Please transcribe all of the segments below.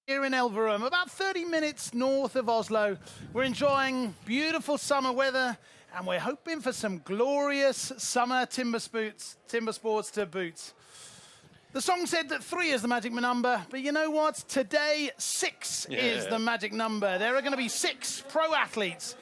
Here in Elverum, about 30 minutes north of Oslo. We're enjoying beautiful summer weather, and we're hoping for some glorious summer timber sports to boot. The song said that 3 is the magic number, but you know what? Today, 6 is the magic number. There are going to be 6 pro athletes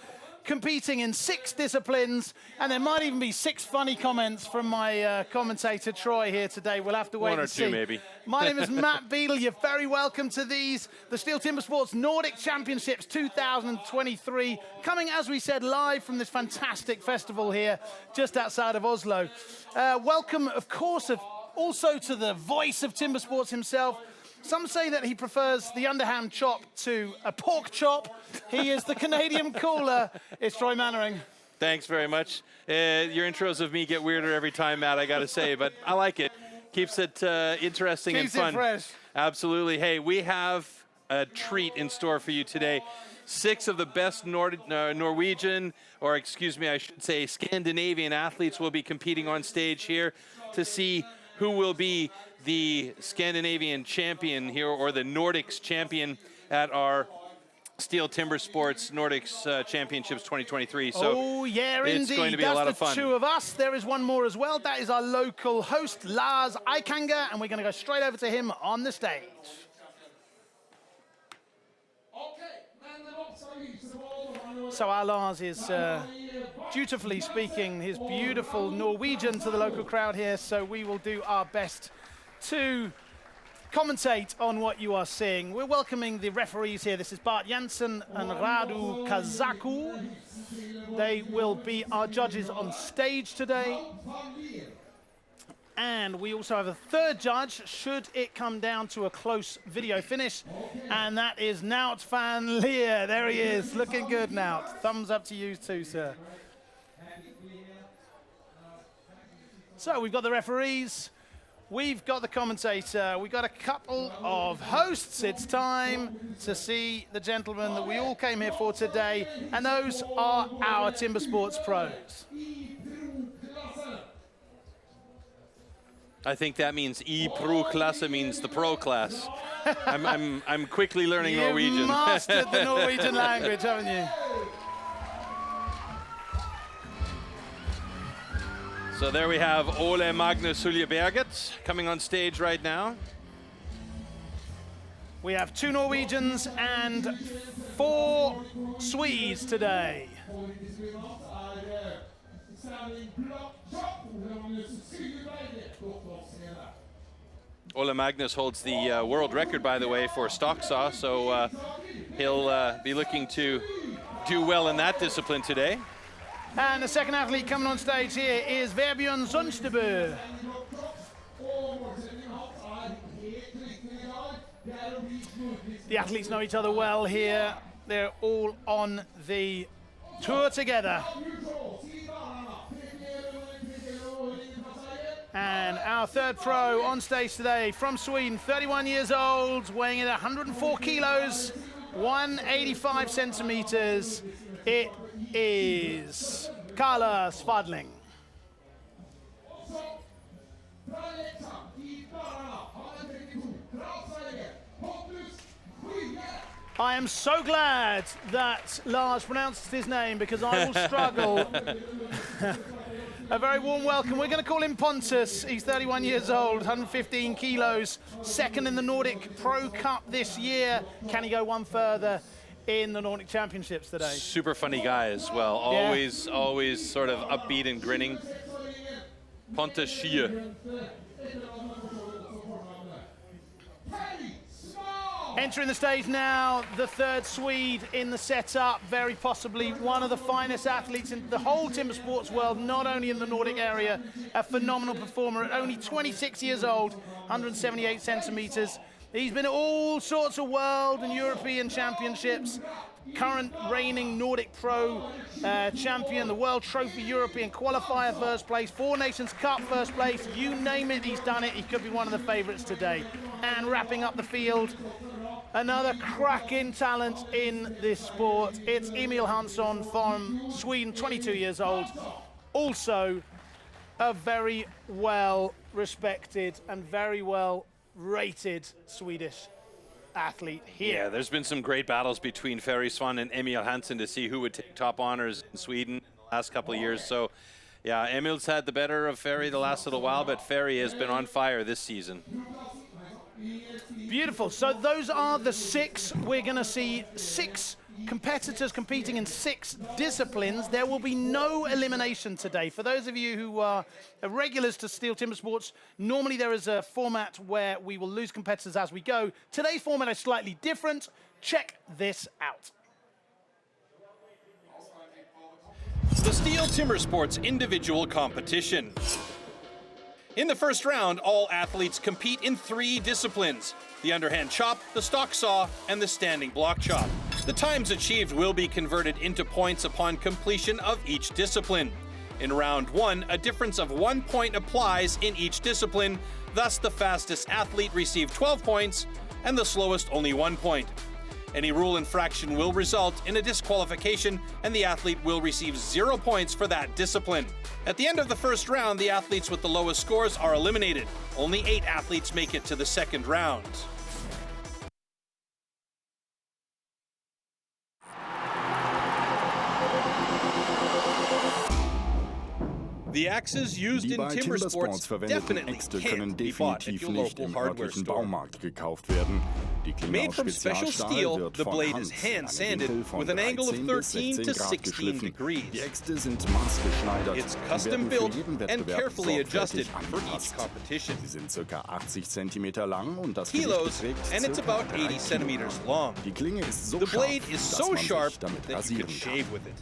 competing in 6 disciplines, and there might even be 6 funny comments from my commentator Troy here today. We'll have to wait and see. 1 or 2 maybe. My name is Matt Beadle. You're very welcome to these, the STIHL Timbersports Nordic Championships 2023, coming, as we said, live from this fantastic festival here just outside of Oslo. Welcome, of course, also to the voice of Timbersports himself. Some say that he prefers the underhand chop to a pork chop. He is the Canadian caller. It's Troy Mannering. Thanks very much. Your intros of me get weirder every time, Matt, I got to say, but I like it. Keeps it interesting and fun. Keeps it fresh. Absolutely. Hey, we have a treat in store for you today. 6 of the best Norwegian, or excuse me, I should say Scandinavian athletes will be competing on stage here to see who will be the Scandinavian champion here, or the Nordics champion at our STIHL Timbersports Nordics Championships 2023. So it's going to be a lot of fun. That's the 2 of us. There is one more as well. That is our local host, Lars Eikanger, and we're going to go straight over to him on the stage. So our Lars is dutifully speaking his beautiful Norwegian to the local crowd here, so we will do our best to commentate on what you are seeing. We're welcoming the referees here. This is Bart Jansen and Radu Kazaku. They will be our judges on stage today. And we also have a 3rd judge, should it come down to a close video finish, and that is Nout van Leer. There he is, looking good, Nout. Thumbs up to you too, sir. So we've got the referees, we've got the commentator, we've got a couple of hosts. It's time to see the gentlemen that we all came here for today, and those are our Timbersports pros. I think that means pro klasse means the pro class. I'm quickly learning Norwegian. You've mastered the Norwegian language, haven't you? So there we have Ole Magnus Suljeberget coming on stage right now. We have 2 Norwegians and 4 Swedes today. Ole Magnus holds the world record, by the way, for stock saw, so he'll be looking to do well in that discipline today. And the second athlete coming on stage here is Vebjørn Sundstebø. The athletes know each other well here. They're all on the tour together. And our 3rd pro on stage today from Sweden, 31 years old, weighing in at 104 kilos, 185 centimeters. It is Carla Svadling. I am so glad that Lars pronounced his name, because I will struggle. A very warm welcome. We're going to call him Pontus. He's 31 years old, 115 kilos, 2nd in the Nordic Pro Cup this year. Can he go one further in the Nordic Championships today? Super funny guy as well. Always sort of upbeat and grinning. Pontus Schie. Entering the stage now, the 3rd Swede in the setup, very possibly one of the finest athletes in the whole timber sports world, not only in the Nordic area, a phenomenal performer at only 26 years old, 178 centimeters. He's been at all sorts of world and European championships, current reigning Nordic Pro champion, the World Trophy European Qualifier 1st place, 4 Nations Cup 1st place, you name it, he's done it. He could be one of the favorites today. And wrapping up the field, another cracking talent in this sport. It's Emil Hansson from Sweden, 22 years old. Also a very well respected and very well rated Swedish athlete here. Yeah, there's been some great battles between Ferry, Svan, and Emil Hansson to see who would take top honors in Sweden in the last couple of years. So, yeah, Emil's had the better of Ferry the last little while, but Ferry has been on fire this season. Beautiful. So those are the 6. We're going to see 6 competitors competing in 6 disciplines. There will be no elimination today. For those of you who are regulars to STIHL Timbersports, normally there is a format where we will lose competitors as we go. Today's format is slightly different. Check this out. The STIHL Timbersports individual competition. In the first round, all athletes compete in 3 disciplines: the underhand chop, the stock saw, and the standing block chop. The times achieved will be converted into points upon completion of each discipline. In round 1, a difference of 1 point applies in each discipline, thus the fastest athlete received 12 points and the slowest only 1 point. Any rule infraction will result in a disqualification, and the athlete will receive 0 points for that discipline. At the end of the first round, the athletes with the lowest scores are eliminated. Only 8 athletes make it to the second round. The axes used in timber sports definitely can't be bought at your local hardware store. Made from special steel, the blade is hand-sanded with an angle of 13 to 16 degrees. It's custom built and carefully adjusted for each competition. Kilos, and it's about 80 centimeters long. The blade is so sharp that you can shave with it.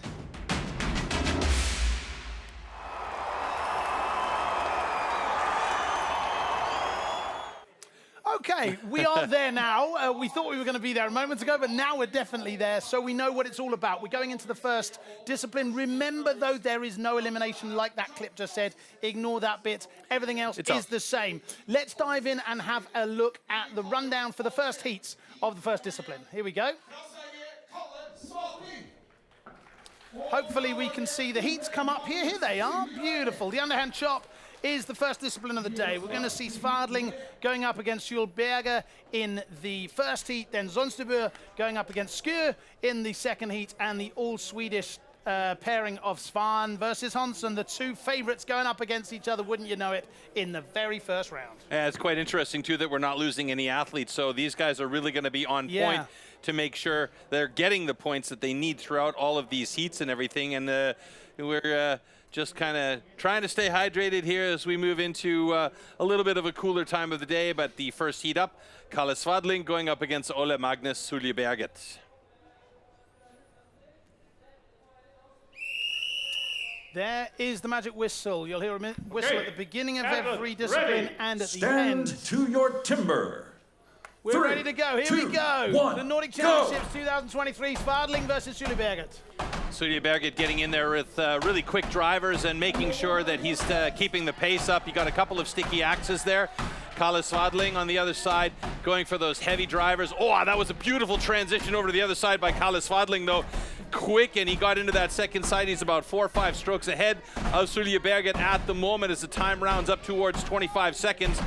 Okay, we are there now. We thought we were going to be there a moment ago, but now we're definitely there, so we know what it's all about. We're going into the first discipline. Remember, though, there is no elimination like that clip just said. Ignore that bit. Everything else is the same. Let's dive in and have a look at the rundown for the first heats of the first discipline. Here we go. Hopefully we can see the heats come up here. Here they are. Beautiful. The underhand chop is the first discipline of the day. We're going to see Svadling going up against Hjulberger in the first heat, then Zonstebø going up against Skur in the second heat, and the all-Swedish pairing of Svan versus Hansson, the 2 favorites going up against each other, wouldn't you know it, in the very first round. Yeah, it's quite interesting, too, that we're not losing any athletes, so these guys are really going to be on point to make sure they're getting the points that they need throughout all of these heats and everything, and we're just kind of trying to stay hydrated here as we move into a little bit of a cooler time of the day. But the first heat up, Kalle Svadling going up against Ole Magnus Suljeberget. There is the magic whistle. You'll hear a whistle at the beginning of every discipline and at the end. Stand to your timber. We're ready to go. Here we go. 1, the Nordic Championships 2023, Svadling versus Suljeberget. Suljeberget getting in there with really quick drivers and making sure that he's keeping the pace up. You got a couple of sticky axes there. Kalle Svadling on the other side going for those heavy drivers. Oh, that was a beautiful transition over to the other side by Kalle Svadling, though. Quick, and he got into that second side. He's about 4 or 5 strokes ahead of Suljeberget at the moment as the time rounds up towards 25 seconds.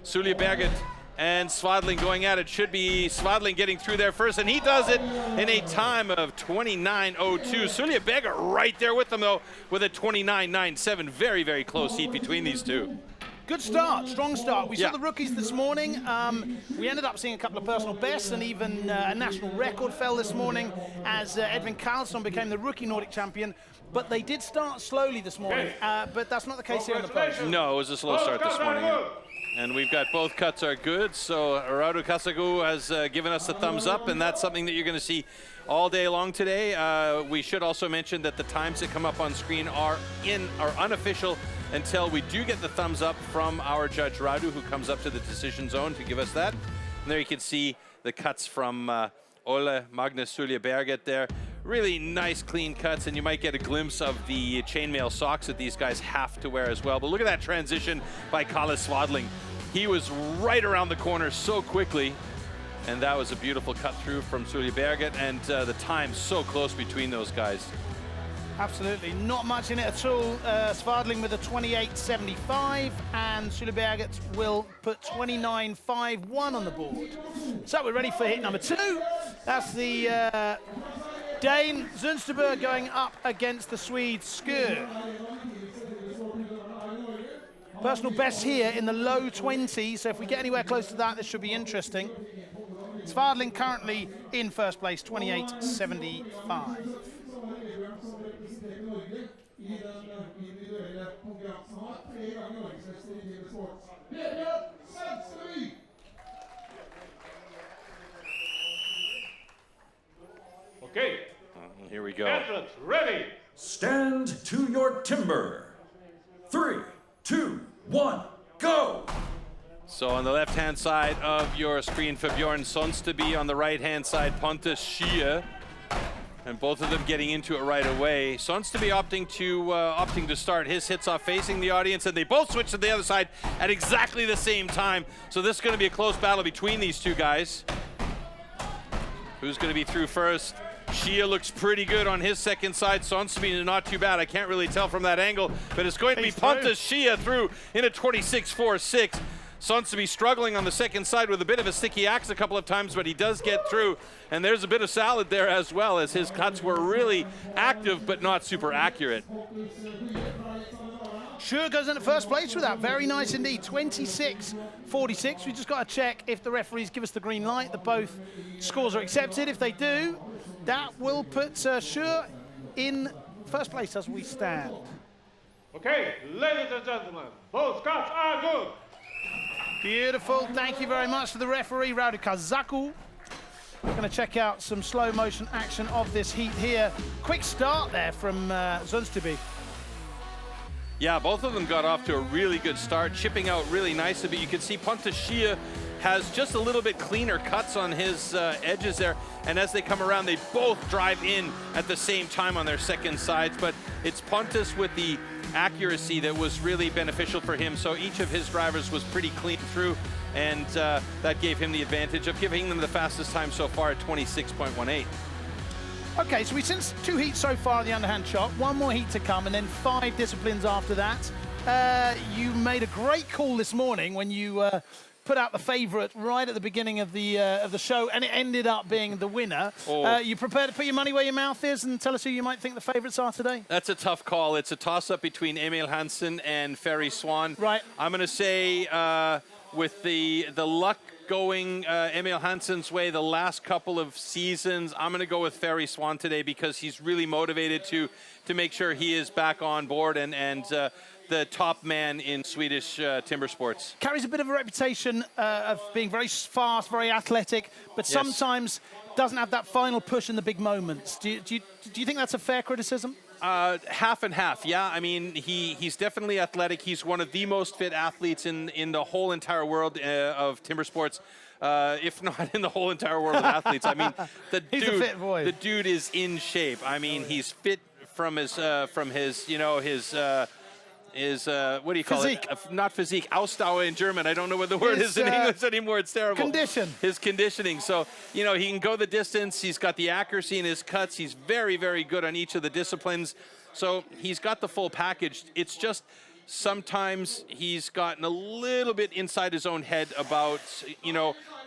Suljeberget and Svadling going at it. Should be Svadling getting through there first, and he does it in a time of 29.02. Suljeberget right there with them, though, with a 29.97. Very, very close heat between these 2. Good start, strong start. We saw the rookies this morning. We ended up seeing a couple of personal bests, and even a national record fell this morning as Edvin Karlsson became the rookie Nordic champion. But they did start slowly this morning, but that's not the case here in the podium. No, it was a slow start this morning. And we've got both cuts are good, so Radu Kasagu has given us a thumbs up, and that's something that you're going to see all day long today. We should also mention that the times that come up on screen are unofficial until we do get the thumbs up from our judge Radu, who comes up to the decision zone to give us that. And there you can see the cuts from Ole Magnus Suljeberget there. Really nice, clean cuts, and you might get a glimpse of the chainmail socks that these guys have to wear as well. But look at that transition by Kalle Svadling. He was right around the corner so quickly, and that was a beautiful cut through from Suljeberget, and the time so close between those guys. Absolutely, not much in it at all. Svardling with a 28.75, and Suleberget will put 29.51 on the board. So we're ready for hit number 2. That's the Dane Zunsterberg going up against the Swede Skur. Personal best here in the low 20s, so if we get anywhere close to that, this should be interesting. Svardling currently in first place, 28.75. Okay. Here we go. Entrance, ready. Stand to your timber. 3, 2, 1, go! So on the left-hand side of your screen for Bjorn Sonsteby, on the right-hand side, Pontus Schie. And both of them getting into it right away. Sonsteby opting to start his hits off facing the audience, and they both switch to the other side at exactly the same time. So this is going to be a close battle between these two guys. Who's going to be through first? Schie looks pretty good on his second side. Sonsteby is not too bad. I can't really tell from that angle, but it's going to be Pontus Schie through in a 26.46. Sonsteby struggling on the second side with a bit of a sticky axe a couple of times, but he does get through. And there's a bit of salad there as well, as his cuts were really active but not super accurate. Sure goes into first place with that. Very nice indeed. 26.46. We just got to check if the referees give us the green light that both scores are accepted. If they do, that will put Sure in first place as we stand. Okay, ladies and gentlemen, both cuts are good. Beautiful. Thank you very much to the referee, Raudu Kazaku. We're going to check out some slow motion action of this heat here. Quick start there from Zunsterby. Yeah, both of them got off to a really good start, chipping out really nicely, but you can see Pontus Schie has just a little bit cleaner cuts on his edges there, and as they come around, they both drive in at the same time on their second sides, but it's Pontus with the accuracy that was really beneficial for him, so each of his drivers was pretty clean through, and that gave him the advantage of giving them the fastest time so far at 26.18. Okay, so we've seen 2 heats so far in the underhand chop, 1 more heat to come, and then 5 disciplines after that. You made a great call this morning when you put out the favourite right at the beginning of the show, and it ended up being the winner. Oh. You prepared to put your money where your mouth is and tell us who you might think the favourites are today? That's a tough call. It's a toss-up between Emil Hansson and Ferry Svan. Right. I'm going to say with the luck going Emil Hansson's way the last couple of seasons, I'm going to go with Ferry Svan today because he's really motivated to make sure he is back on board and the top man in Swedish timber sports. Carries a bit of a reputation of being very fast, very athletic, but sometimes doesn't have that final push in the big moments. Do you think that's a fair criticism? Half and half, yeah. I mean, he's definitely athletic. He's one of the most fit athletes in the whole entire world of timber sports, if not in the whole entire world of athletes. I mean, the dude is in shape. I mean, he's fit from his what do you call physique. it? Not physique, Ausdauer in German. I don't know what the word is in English anymore. It's terrible. Condition. His conditioning. So, he can go the distance. He's got the accuracy in his cuts. He's very, very good on each of the disciplines. So he's got the full package. It's just sometimes he's gotten a little bit inside his own head about,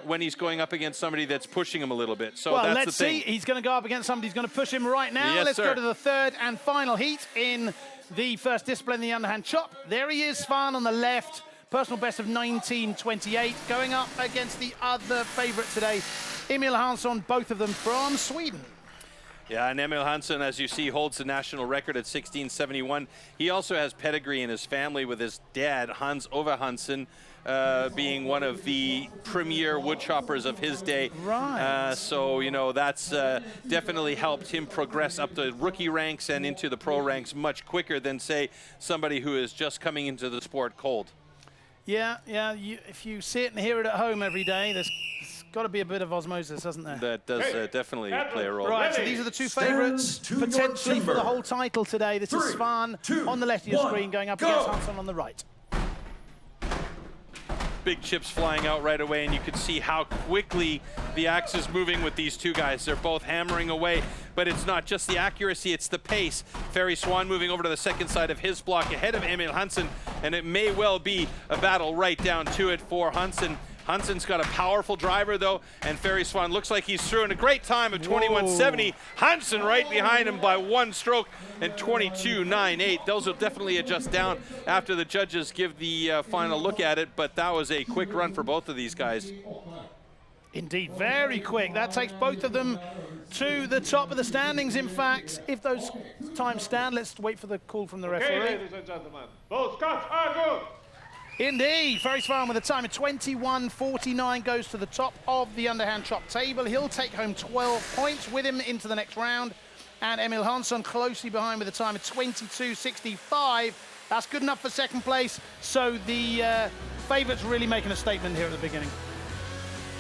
when he's going up against somebody that's pushing him a little bit. So that's let's the thing. see. He's going to go up against somebody who's going to push him right now. Yes, let's sir. go to the third and final heat in the first discipline, the underhand chop. There he is, Svan on the left. Personal best of 19.28. Going up against the other favourite today, Emil Hansson, both of them from Sweden. Yeah, and Emil Hansson, as you see, holds the national record at 16.71. He also has pedigree in his family with his dad, Hans Ove Hansson, being one of the premier wood choppers of his day. Right. So, that's definitely helped him progress up the rookie ranks and into the pro ranks much quicker than, say, somebody who is just coming into the sport cold. Yeah. If you see it and hear it at home every day, there's got to be a bit of osmosis, hasn't there? That does definitely play a role. Right, so these are the 2 favourites potentially for the whole title today. This is Svan on the left of your screen going up against Hansson on the right. big chips flying out right away, and you can see how quickly the axe is moving with these two guys. They're both hammering away, but it's not just the accuracy, it's the pace. Ferry Svan moving over to the second side of his block ahead of Emil Hansson, and it may well be a battle right down to it for Hansson. Hansson's got a powerful driver, though, and Ferry Svan looks like he's through in a great time of 21.70. Hansson right behind him by 1 stroke and 22.98. Those will definitely adjust down after the judges give the final look at it, but that was a quick run for both of these guys. Indeed, very quick. That takes both of them to the top of the standings. In fact, if those times stand, let's wait for the call from the referee. Okay, ladies and gentlemen, both cuts are good. Indeed, Ferry Svan with a time of 21.49 goes to the top of the underhand chop table. He'll take home 12 points with him into the next round. And Emil Hansson closely behind with a time of 22.65. That's good enough for second place. So the favourites really making a statement here at the beginning.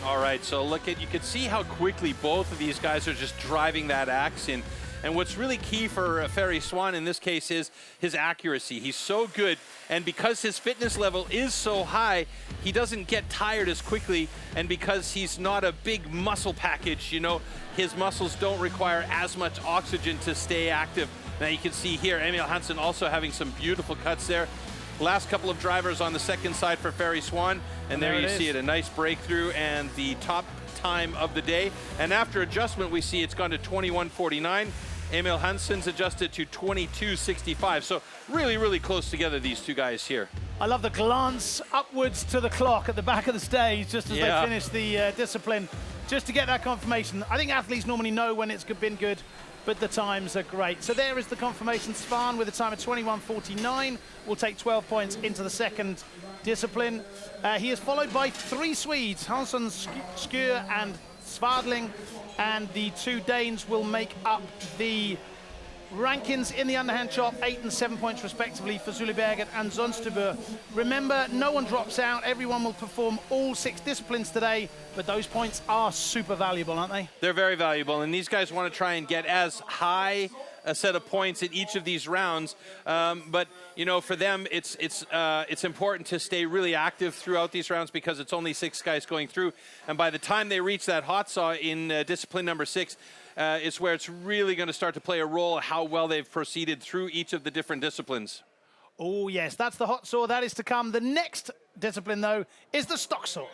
All right, so look at, you can see how quickly both of these guys are just driving that axe in. And what's really key for Ferry Svan in this case is his accuracy. He's so good, and because his fitness level is so high, he doesn't get tired as quickly, and because he's not a big muscle package, you know, his muscles don't require as much oxygen to stay active. Now you can see here, Emil Hansson also having some beautiful cuts there. Last couple of drivers on the second side for Ferry Svan, and there you see it, a nice breakthrough and the top time of the day. And after adjustment, we see it's gone to 21.49. Emil Hansson's adjusted to 22.65. So really, really close together, these two guys here. I love the glance upwards to the clock at the back of the stage just as they finish the discipline, just to get that confirmation. I think athletes normally know when it's been good, but the times are great. So there is the confirmation. Svan with a time of 21.49 will take 12 points into the second discipline. He is followed by 3 Swedes, Hansson, Skur and Svadling, and the 2 Danes will make up the rankings in the underhand chop, 8 and 7 points respectively for Zuliberget and Zonstebø. Remember, no one drops out. Everyone will perform all 6 disciplines today, but those points are super valuable, aren't they? They're very valuable, and these guys want to try and get as high a set of points in each of these rounds, but you know, for them it's important to stay really active throughout these rounds because it's only 6 guys going through, and by the time they reach that hot saw in discipline number 6, it's where it's really going to start to play a role how well they've proceeded through each of the different disciplines. Oh yes, that's the hot saw. That is to come. The next discipline, though, is the stock saw.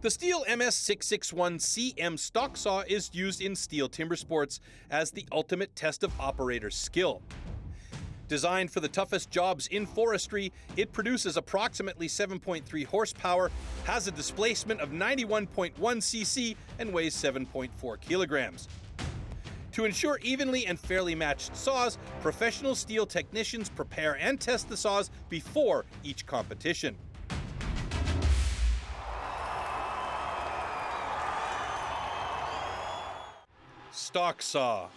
The STIHL MS661CM stock saw is used in STIHL Timbersports as the ultimate test of operator skill. Designed for the toughest jobs in forestry, it produces approximately 7.3 horsepower, has a displacement of 91.1 cc, and weighs 7.4 kilograms. To ensure evenly and fairly matched saws, professional STIHL technicians prepare and test the saws before each competition. Stock saw.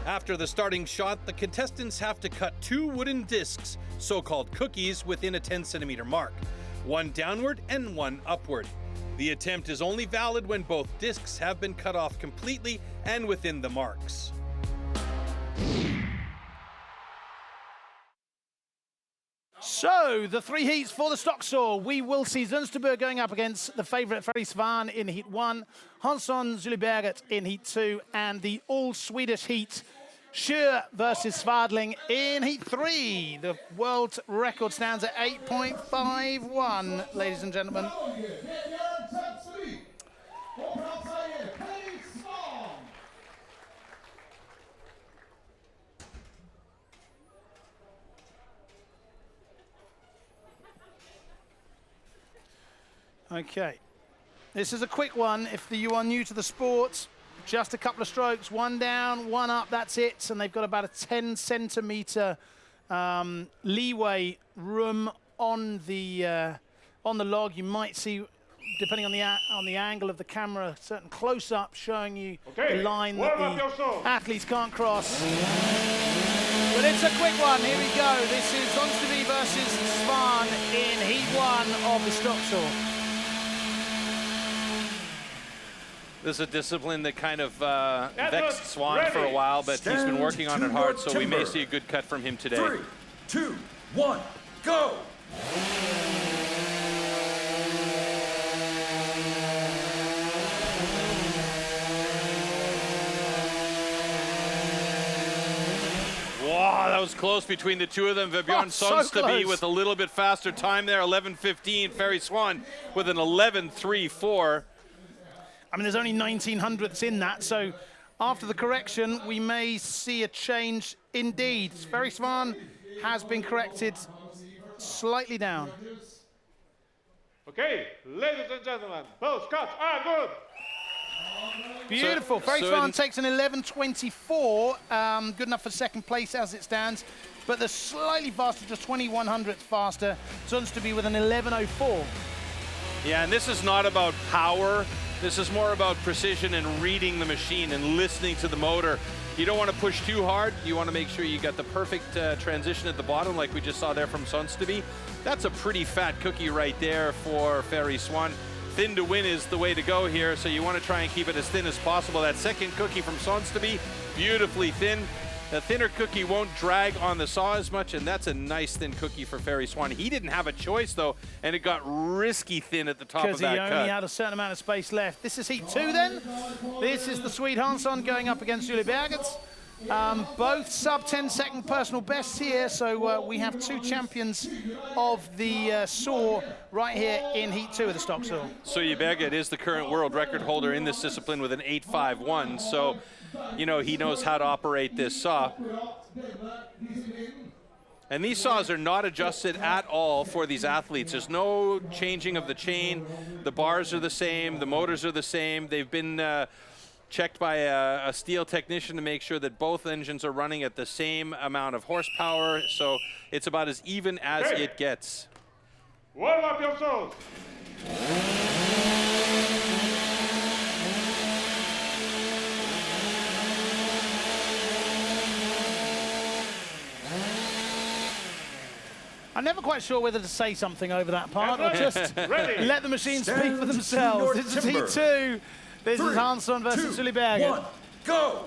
After the starting shot, the contestants have to cut 2 wooden discs, so-called cookies, within a 10-centimeter mark, 1 downward and 1 upward. The attempt is only valid when both discs have been cut off completely and within the marks. So, the 3 heats for the stock saw. We will see Zonstebø going up against the favourite Ferry Svan in heat 1, Hansson Zuliberget in heat 2, and the all-Swedish heat, Skur versus Svadling in heat 3. The world record stands at 8.51, ladies and gentlemen. Okay, this is a quick one. If you are new to the sport, just a couple of strokes, 1 down, 1 up, that's it. And they've got about a 10-centimeter leeway room on the log. You might see, depending on the angle of the camera, a certain close-up showing you the line that the athletes can't cross. But it's a quick one. Here we go. This is Zonstebø versus Svan in heat 1 of the stock saw. This is a discipline that kind of vexed Svan ready. for a while, but he's been working on it hard, so we may timber. see a good cut from him today. 3, 2, 1, go! Wow, that was close between the two of them. Vebjorn so Sonsteby close. with a little bit faster time there, 11:15. Ferry Svan with an 11:34. I mean, there's only 1900ths in that, so after the correction, we may see a change indeed. Ferry Svan has been corrected slightly down. Okay, ladies and gentlemen, both cuts are good. Beautiful. Ferry so Svan in- takes an 11:24, good enough for second place as it stands, but the slightly faster, just 2100ths faster, Sonsteby with an 11:04. Yeah, and this is not about power. This is more about precision and reading the machine and listening to the motor. You don't want to push too hard. You want to make sure you got the perfect transition at the bottom, like we just saw there from Sonsteby. That's a pretty fat cookie right there for Ferry Svan. Thin to win is the way to go here, so you want to try and keep it as thin as possible. That second cookie from Sonsteby, beautifully thin. The thinner cookie won't drag on the saw as much, and that's a nice thin cookie for Ferry Svan. He didn't have a choice, though, and it got risky thin at the top of Because he that only cut. had a certain amount of space left. This is heat 2 then. This is the Swede Hansson going up against Julie Berget. Both sub 10-second personal bests here, so we have two champions of the saw right here in heat 2 of the stock saw. Suya Berget is the current world record holder in this discipline with an 8.51, so you know he knows how to operate this saw. And these saws are not adjusted at all for these athletes. There's no changing of the chain. The bars are the same. The motors are the same. They've been checked by a steel technician to make sure that both engines are running at the same amount of horsepower. So it's about as even as it gets. Warm up your souls. I'm never quite sure whether to say something over that part or just Ready. let the machines speak Stand for to themselves. your This is timber. heat 2. This 3, is Hansson versus 2, Julie Berget. 1, go!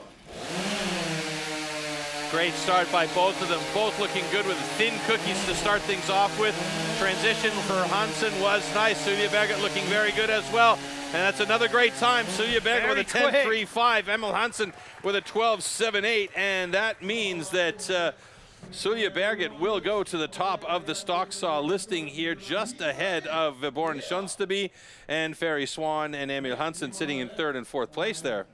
Great start by both of them, both looking good with thin cookies to start things off with. Transition for Hansson was nice. Suya Berget looking very good as well. And that's another great time. Suya Berget with a Very quick. 10.35. Emil Hansson with a 12.78. And that means that Suya Berget will go to the top of the stock saw listing here, just ahead of Vebjorn Sonsteby and Ferry Svan and Emil Hansson sitting in third and fourth place there.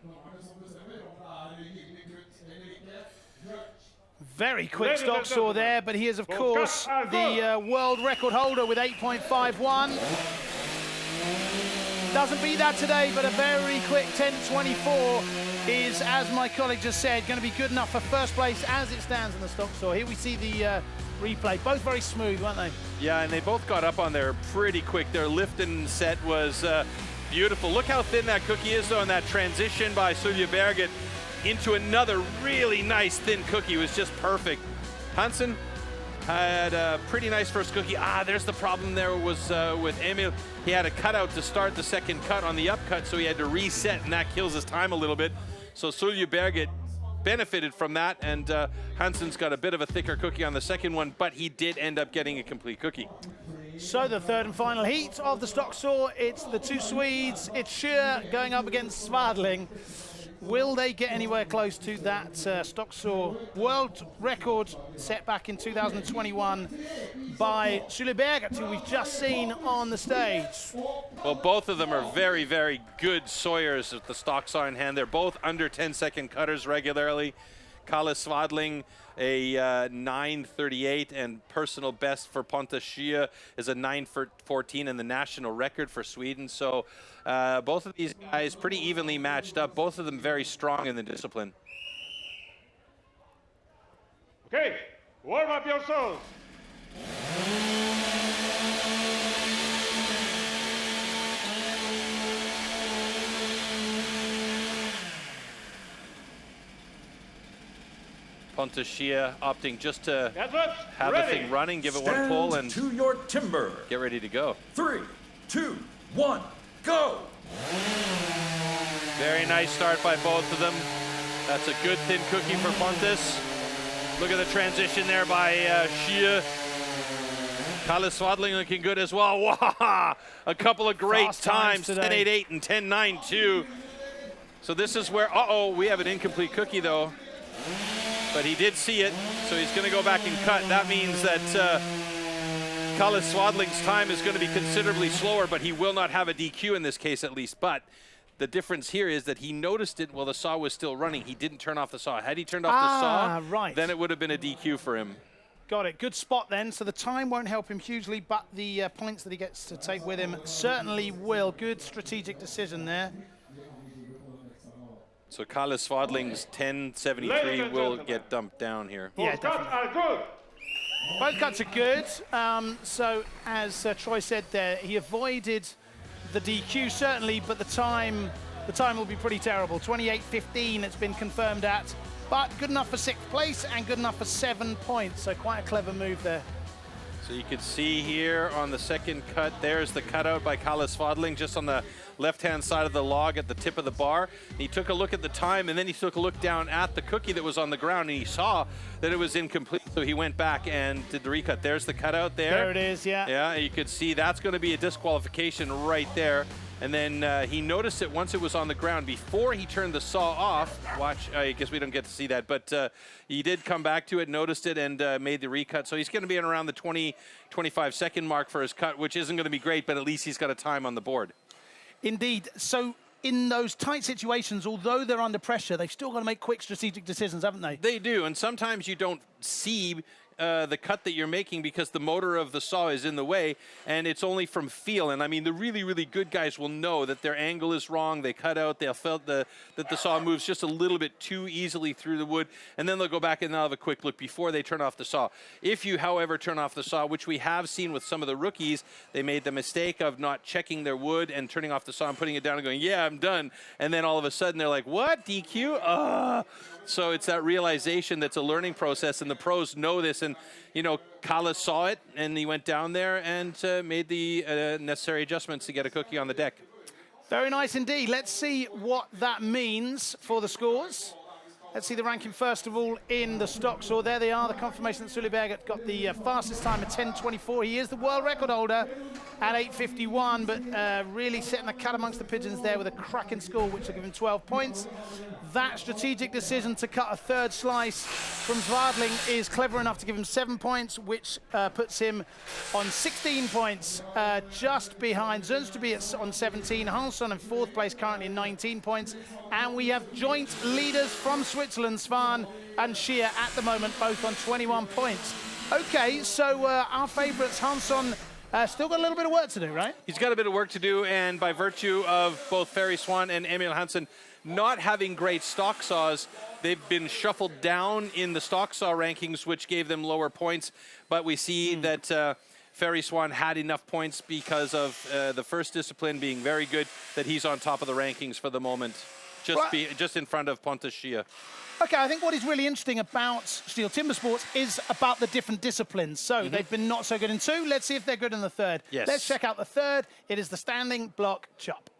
Very quick Ladies stock and saw gentlemen, there, but he is, of both course, cuts are the world record holder with 8.51. Doesn't beat that today, but a very quick 10.24 is, as my colleague just said, going to be good enough for first place as it stands in the stock saw. Here we see the replay. Both very smooth, weren't they? Yeah, and they both got up on there pretty quick. Their lift and set was beautiful. Look how thin that cookie is, though, and that transition by Suya Berget into another really nice thin cookie was just perfect. Hansson had a pretty nice first cookie. There's the problem there was with Emil. He had a cutout to start the second cut on the upcut, so he had to reset, and that kills his time a little bit. So Suya Berget benefited from that, and Hansson's got a bit of a thicker cookie on the second one, but he did end up getting a complete cookie. So the third and final heat of the stock saw, it's the two Swedes. It's STIHL going up against Svadling. Will they get anywhere close to that stock saw world record set back in 2021 by Julie Berget, who we've just seen on the stage? Well, both of them are very, very good sawyers with the stock saw in hand. They're both under 10-second cutters regularly. Kalle Svadling, a 9.38, and personal best for Pontus STIHL is a 9.14 and the national record for Sweden. So both of these guys pretty evenly matched up. Both of them very strong in the discipline. Okay, warm up your souls. Pontus STIHL opting just to Advance, have the ready. thing running, give it one Stand pull, and to your timber. get ready to go. 3, 2, 1, go! Very nice start by both of them. That's a good thin cookie for Pontus. Look at the transition there by Shia. Kalle Swadling looking good as well. Wow, a couple of great times, 10.88 and 10.92. So this is where, we have an incomplete cookie though. But he did see it, so he's going to go back and cut. That means that Kalle Swadling's time is going to be considerably slower, but he will not have a DQ in this case at least. But the difference here is that he noticed it while the saw was still running. He didn't turn off the saw. Had he turned off the saw, right, then it would have been a DQ for him. Got it. Good spot then. So the time won't help him hugely, but the points that he gets to take with him certainly will. Good strategic decision there. So Kalle Swadling's 10.73 will get dumped down here. Yeah, Both cuts are good. Both cuts are good. So as Troy said there, he avoided the DQ certainly, but the time will be pretty terrible. 28.15 it's been confirmed at, but good enough for 6th place and good enough for 7 points. So quite a clever move there. So you can see here on the second cut, there's the cutout by Kalle Swadling just on the left-hand side of the log at the tip of the bar. He took a look at the time, and then he took a look down at the cookie that was on the ground, and he saw that it was incomplete, so he went back and did the recut. There's the cutout there. There it is, yeah. Yeah, you could see that's going to be a disqualification right there. And then he noticed it once it was on the ground before he turned the saw off. Watch, I guess we don't get to see that, but he did come back to it, noticed it, and made the recut. So he's going to be in around the 20-25 second mark for his cut, which isn't going to be great, but at least he's got a time on the board. Indeed. So in those tight situations, although they're under pressure, they've still got to make quick strategic decisions, haven't they? They do, and sometimes you don't see the cut that you're making because the motor of the saw is in the way, and it's only from feel. And I mean, the really, really good guys will know that their angle is wrong. They cut out, they'll feel that the saw moves just a little bit too easily through the wood, and then they'll go back and they'll have a quick look before they turn off the saw. If you, however, turn off the saw, which we have seen with some of the rookies, they made the mistake of not checking their wood and turning off the saw and putting it down and going, yeah, I'm done. And then all of a sudden they're like, what, DQ? So it's that realization that's a learning process, and the pros know this. And, you know, Kalle saw it, and he went down there and made the necessary adjustments to get a cookie on the deck. Very nice indeed. Let's see what that means for the scores. Let's see the ranking first of all in the stock saw. There they are, the confirmation that Sullyberg got the fastest time at 10.24. He is the world record holder at 8.51, but really setting the cat amongst the pigeons there with a cracking score, which will give him 12 points. That strategic decision to cut a third slice from Swadling is clever enough to give him 7 points, which puts him on 16 points, just behind Zunsterby on 17. Hansson in 4th place, currently in 19 points. And we have joint leaders from Switzerland, Svan and Shia, at the moment, both on 21 points. Okay, so our favourites, Hansson, still got a little bit of work to do, right? He's got a bit of work to do, and by virtue of both Ferry, Svan, and Emil Hansson not having great stock saws, they've been shuffled down in the stock saw rankings, which gave them lower points. But we see that Ferry Svan had enough points because of the first discipline being very good, that he's on top of the rankings for the moment, just in front of Pontus Shia. Okay, I think what is really interesting about STIHL Timbersports is about the different disciplines. So they've been not so good in 2. Let's see if they're good in the 3rd. Yes. Let's check out the 3rd. It is the standing block chop.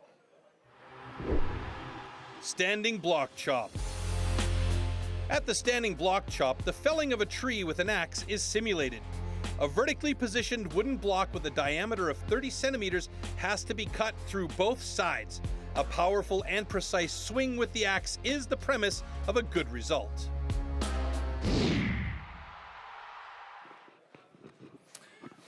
Standing block chop. At the standing block chop, the felling of a tree with an axe is simulated. A vertically positioned wooden block with a diameter of 30 centimeters has to be cut through both sides. A powerful and precise swing with the axe is the premise of a good result.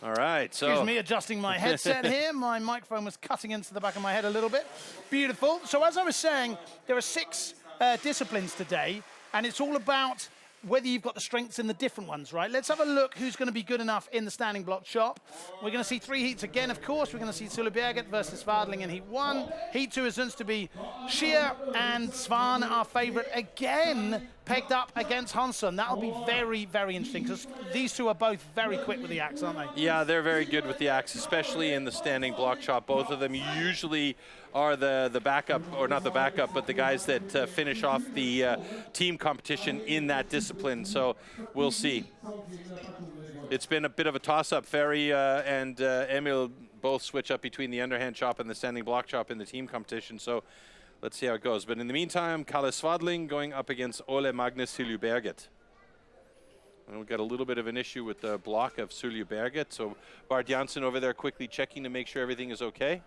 All right, so... Excuse me, adjusting my headset here. My microphone was cutting into the back of my head a little bit. Beautiful. So as I was saying, there are 6 disciplines today, and it's all about whether you've got the strengths in the different ones, right? Let's have a look who's going to be good enough in the standing block chop. We're going to see 3 heats again, of course. We're going to see Sullyberg versus Swadling in heat 1. Heat 2 is Zunsterby, Shia, and Svan, our favourite, again pegged up against Hansson. That'll be very, very interesting, because these two are both very quick with the axe, aren't they? Yeah, they're very good with the axe, especially in the standing block chop. Both of them usually are the backup, or not the backup, but the guys that finish off the team competition in that discipline. So we'll see. It's been a bit of a toss-up. Ferry and Emil both switch up between the underhand chop and the standing block chop in the team competition. So let's see how it goes. But in the meantime, Kalle Svadling going up against Ole Magnus Siljeberget. And we've got a little bit of an issue with the block of Siljeberget. So Bart Janssen over there quickly checking to make sure everything is okay.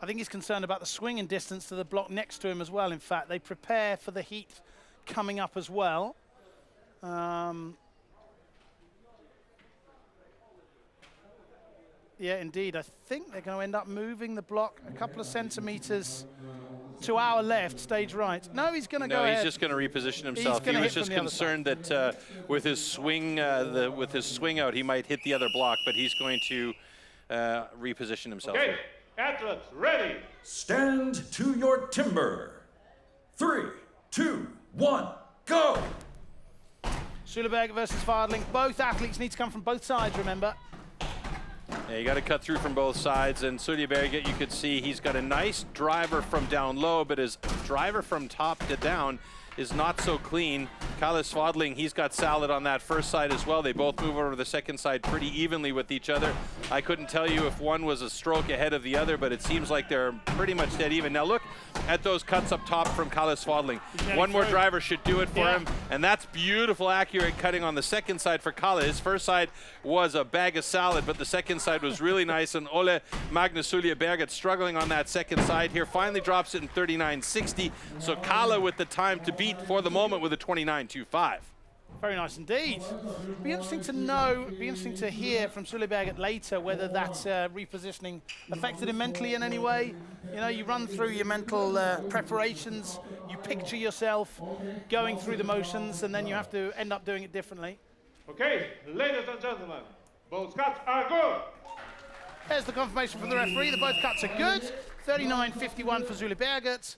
I think he's concerned about the swing and distance to the block next to him as well. In fact, they prepare for the heat coming up as well. Yeah, indeed. I think they're going to end up moving the block a couple of centimeters to our left, stage right. No, he's going to go ahead. No, he's just going to reposition himself. He was just concerned that with his swing, with his swing out, he might hit the other block, but he's going to reposition himself. Okay, athletes, ready. Stand to your timber. 3, 2, 1, go! Siljeberget versus Svadling. Both athletes need to come from both sides, remember. Yeah, you got to cut through from both sides, and Siljeberget, you could see he's got a nice driver from down low, but his driver from top to down is not so clean. Kalle Svadling, he's got salad on that first side as well. They both move over to the second side pretty evenly with each other. I couldn't tell you if one was a stroke ahead of the other, but it seems like they're pretty much dead even. Now look at those cuts up top from Kalle Svadling. One more driver should do it for him, and that's beautiful, accurate cutting on the second side for Kalle. His first side was a bag of salad, but the second side was really nice, and Ole Magnus Siljeberget struggling on that second side here, finally drops it in 39.60. So Kalle with the time to beat for the moment with a 29.25. Very nice indeed. Be interesting to know, be interesting to hear from Siljeberget later whether that repositioning affected him mentally in any way. You know, you run through your mental preparations, you picture yourself going through the motions, and then you have to end up doing it differently. Okay, ladies and gentlemen, both cuts are good. There's the confirmation from the referee that both cuts are good. 39.51 for Siljeberget.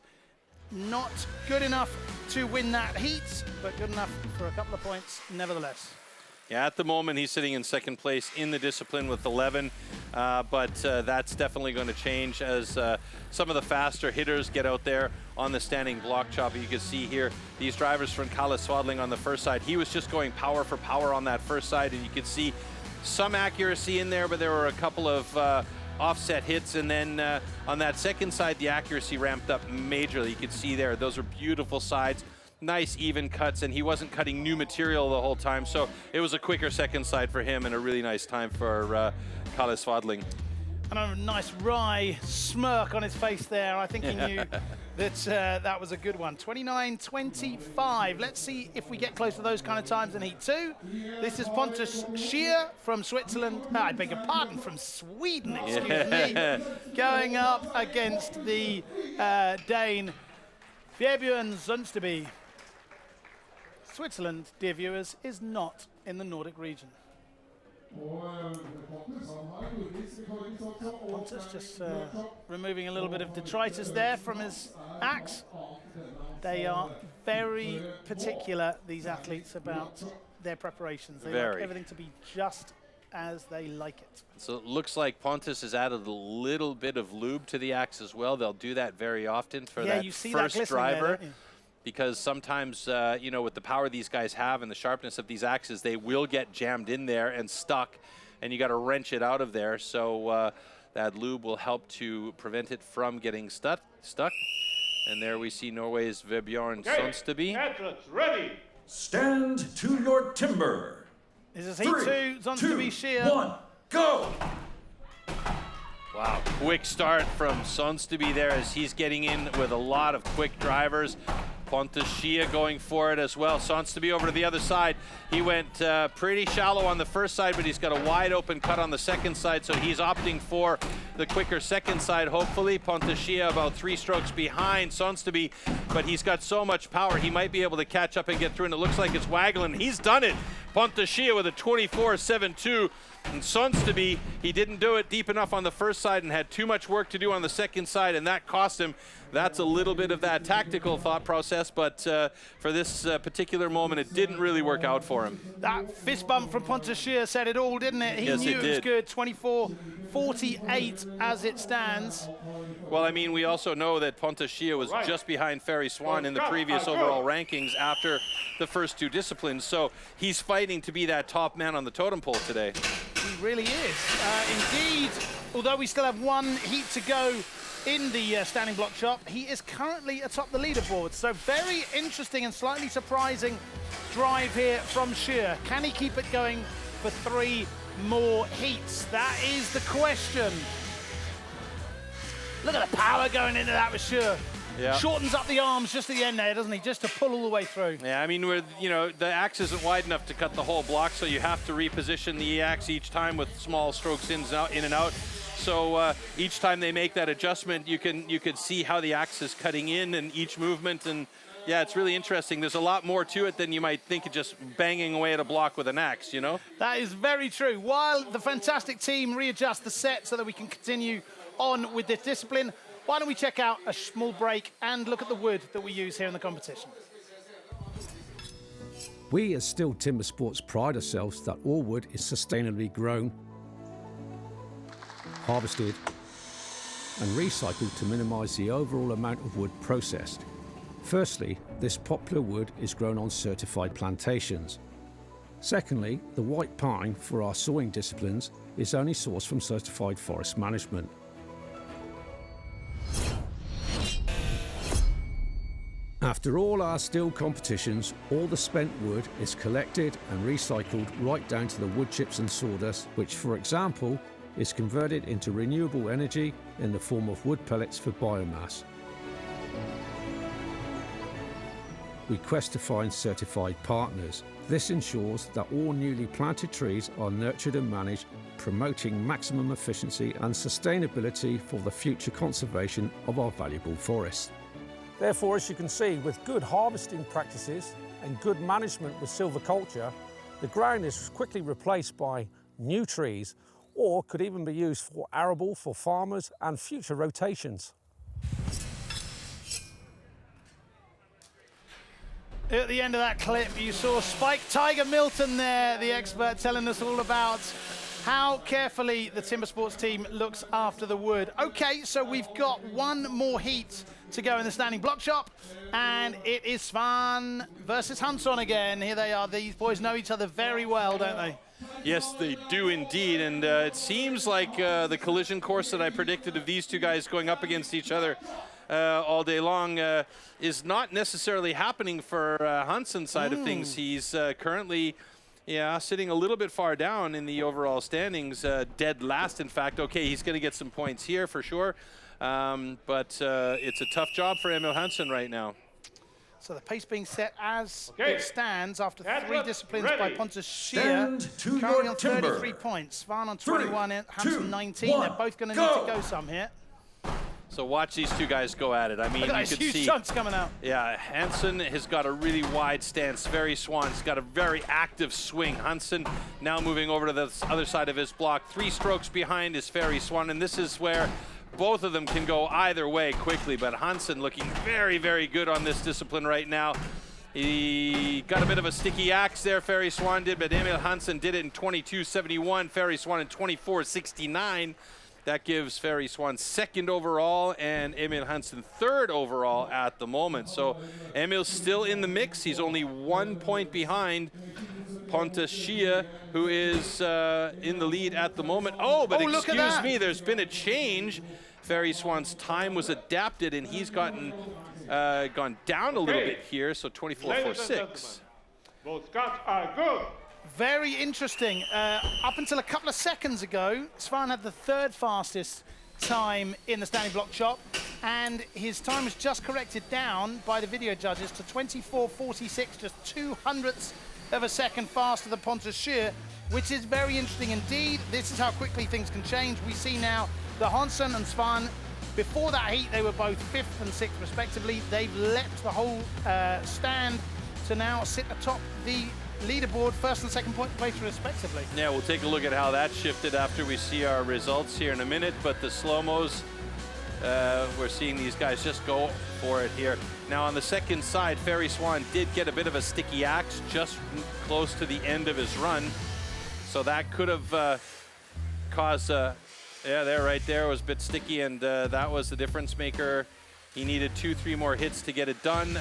Not good enough to win that heat, but good enough for a couple of points nevertheless. Yeah, at the moment he's sitting in second place in the discipline with 11, but that's definitely going to change as some of the faster hitters get out there on the standing block chopper. You can see here these drivers from Kalle Svadling on the first side. He was just going power for power on that first side, and you can see some accuracy in there, but there were a couple of offset hits, and then on that second side the accuracy ramped up majorly. You could see there those are beautiful sides, nice even cuts, and he wasn't cutting new material the whole time, so it was a quicker second side for him and a really nice time for Kalle Svadling. And a nice wry smirk on his face there. I think he knew that that was a good one. 29.25. Let's see if we get close to those kind of times in Heat 2. This is Pontus Scheer from Switzerland. I beg your pardon, from Sweden, excuse me. Going up against the Dane, Vebjørn Sundsteby. Switzerland, dear viewers, is not in the Nordic region. Pontus just removing a little bit of detritus there from his axe. They are very particular, these athletes, about their preparations. They like everything to be just as they like it. So it looks like Pontus has added a little bit of lube to the axe as well. They'll do that very often for that you see first that driver. there, don't you? Because sometimes, you know, with the power these guys have and the sharpness of these axes, they will get jammed in there and stuck, and you got to wrench it out of there. So that lube will help to prevent it from getting stuck. And there we see Norway's Vebjørn Sundsteby. Athletes, ready. Stand to your timber. This is Heat 2, Sundsteby Scheer. 1, go! Wow, quick start from Sundsteby there as he's getting in with a lot of quick drivers. Pontus Scheer going for it as well. Sundsteby over to the other side. He went pretty shallow on the first side, but he's got a wide open cut on the second side, so he's opting for the quicker second side, hopefully. Pontus Scheer about 3 strokes behind Sundsteby, but he's got so much power, he might be able to catch up and get through, and it looks like it's waggling. He's done it. Pontus Scheer with a 24.72. And Sundsteby, he didn't do it deep enough on the first side and had too much work to do on the second side, and that cost him. That's a little bit of that tactical thought process, but for this particular moment, it didn't really work out for him. That fist bump from Pontus Scheer said it all, didn't it? He knew it was good. 24.48 as it stands. Well, I mean, we also know that Pontus Scheer was just behind Ferry Svan in the previous overall rankings after the first 2 disciplines, so he's fighting to be that top man on the totem pole today. He really is. Indeed, although we still have one heat to go in the standing block chop, he is currently atop the leaderboard. So very interesting and slightly surprising drive here from Scheer. Can he keep it going for 3 more heats? That is the question. Look at the power going into that with Scheer. Yeah. Shortens up the arms just at the end there, doesn't he? Just to pull all the way through. Yeah, I mean, the axe isn't wide enough to cut the whole block, so you have to reposition the axe each time with small strokes in and out. So each time they make that adjustment, you can see how the axe is cutting in and each movement. And yeah, it's really interesting. There's a lot more to it than you might think of just banging away at a block with an axe, you know? That is very true. While the fantastic team readjust the set so that we can continue on with this discipline, why don't we check out a small break and look at the wood that we use here in the competition. We as STIHL Timbersports pride ourselves that all wood is sustainably grown, harvested and recycled to minimise the overall amount of wood processed. Firstly, this popular wood is grown on certified plantations. Secondly, the white pine for our sawing disciplines is only sourced from certified forest management. After all our STIHL competitions, all the spent wood is collected and recycled right down to the wood chips and sawdust, which, for example, is converted into renewable energy in the form of wood pellets for biomass. We quest to find certified partners. This ensures that all newly planted trees are nurtured and managed, promoting maximum efficiency and sustainability for the future conservation of our valuable forests. Therefore, as you can see, with good harvesting practices and good management with silviculture, the ground is quickly replaced by new trees, or could even be used for arable for farmers and future rotations. At the end of that clip, you saw Spike Tiger Milton there, the expert, telling us all about how carefully the Timbersports team looks after the wood. Okay, so we've got one more heat to go in the standing block chop, and it is Svan versus Hansson again. Here they are. These boys know each other very well, don't they? Yes, they do indeed, and it seems like the collision course that I predicted of these two guys going up against each other all day long is not necessarily happening for Hansson's side of things. He's currently sitting a little bit far down in the overall standings, dead last, in fact. Okay, he's going to get some points here for sure, but it's a tough job for Emil Hansson right now. So the pace being set as it stands after 3 disciplines by Pontus Scheer. Stand to Currently your on timber. 33 points. Svan on 3, 21, Hansson 2, 19. 1, They're both going to need to go some here. So watch these two guys go at it. I mean, Look at you those can huge see. chunks coming out. Yeah, Hansson has got a really wide stance. Ferry Swan's got a very active swing. Hansson now moving over to the other side of his block. 3 strokes behind is Ferry Swan, and this is where both of them can go either way quickly. But Hansson looking very, very good on this discipline right now. He got a bit of a sticky axe there, Ferry Swan did, but Emil Hansson did it in 22.71. Ferry Swan in 24.69. That gives Ferry Swan 2nd overall and Emil Hansson 3rd overall at the moment. So Emil's still in the mix. He's only 1 point behind Pontus Scheer, who is in the lead at the moment. Oh, but excuse me, there's been a change. Ferry Swan's time was adapted, and he's gone down a little bit here, so 24.46. Both cuts are good. Very interesting. Up until a couple of seconds ago, Svan had the 3rd fastest time in the standing block chop, and his time was just corrected down by the video judges to 24.46, just 0.02 of a second faster than Pontus Scheer, which is very interesting indeed. This is how quickly things can change. We see now the Hansson and Svan. Before that heat, they were both 5th and 6th respectively. They've leapt the whole stand to now sit atop the leaderboard, 1st and 2nd place respectively. Yeah, we'll take a look at how that shifted after we see our results here in a minute, but the slow-mos, we're seeing these guys just go for it here. Now on the second side, Ferry Swan did get a bit of a sticky axe just close to the end of his run, so that could have caused yeah, there, right there was a bit sticky, and that was the difference maker. He needed 2-3 more hits to get it done.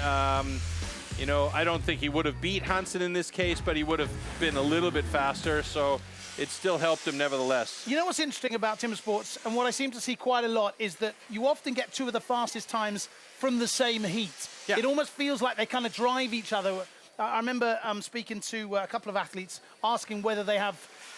You know, I don't think he would have beat Hansson in this case, but he would have been a little bit faster. So it still helped him nevertheless. You know what's interesting about timber sports, and what I seem to see quite a lot, is that you often get two of the fastest times from the same heat. Yeah. It almost feels like they kind of drive each other. I remember speaking to a couple of athletes, asking whether they have,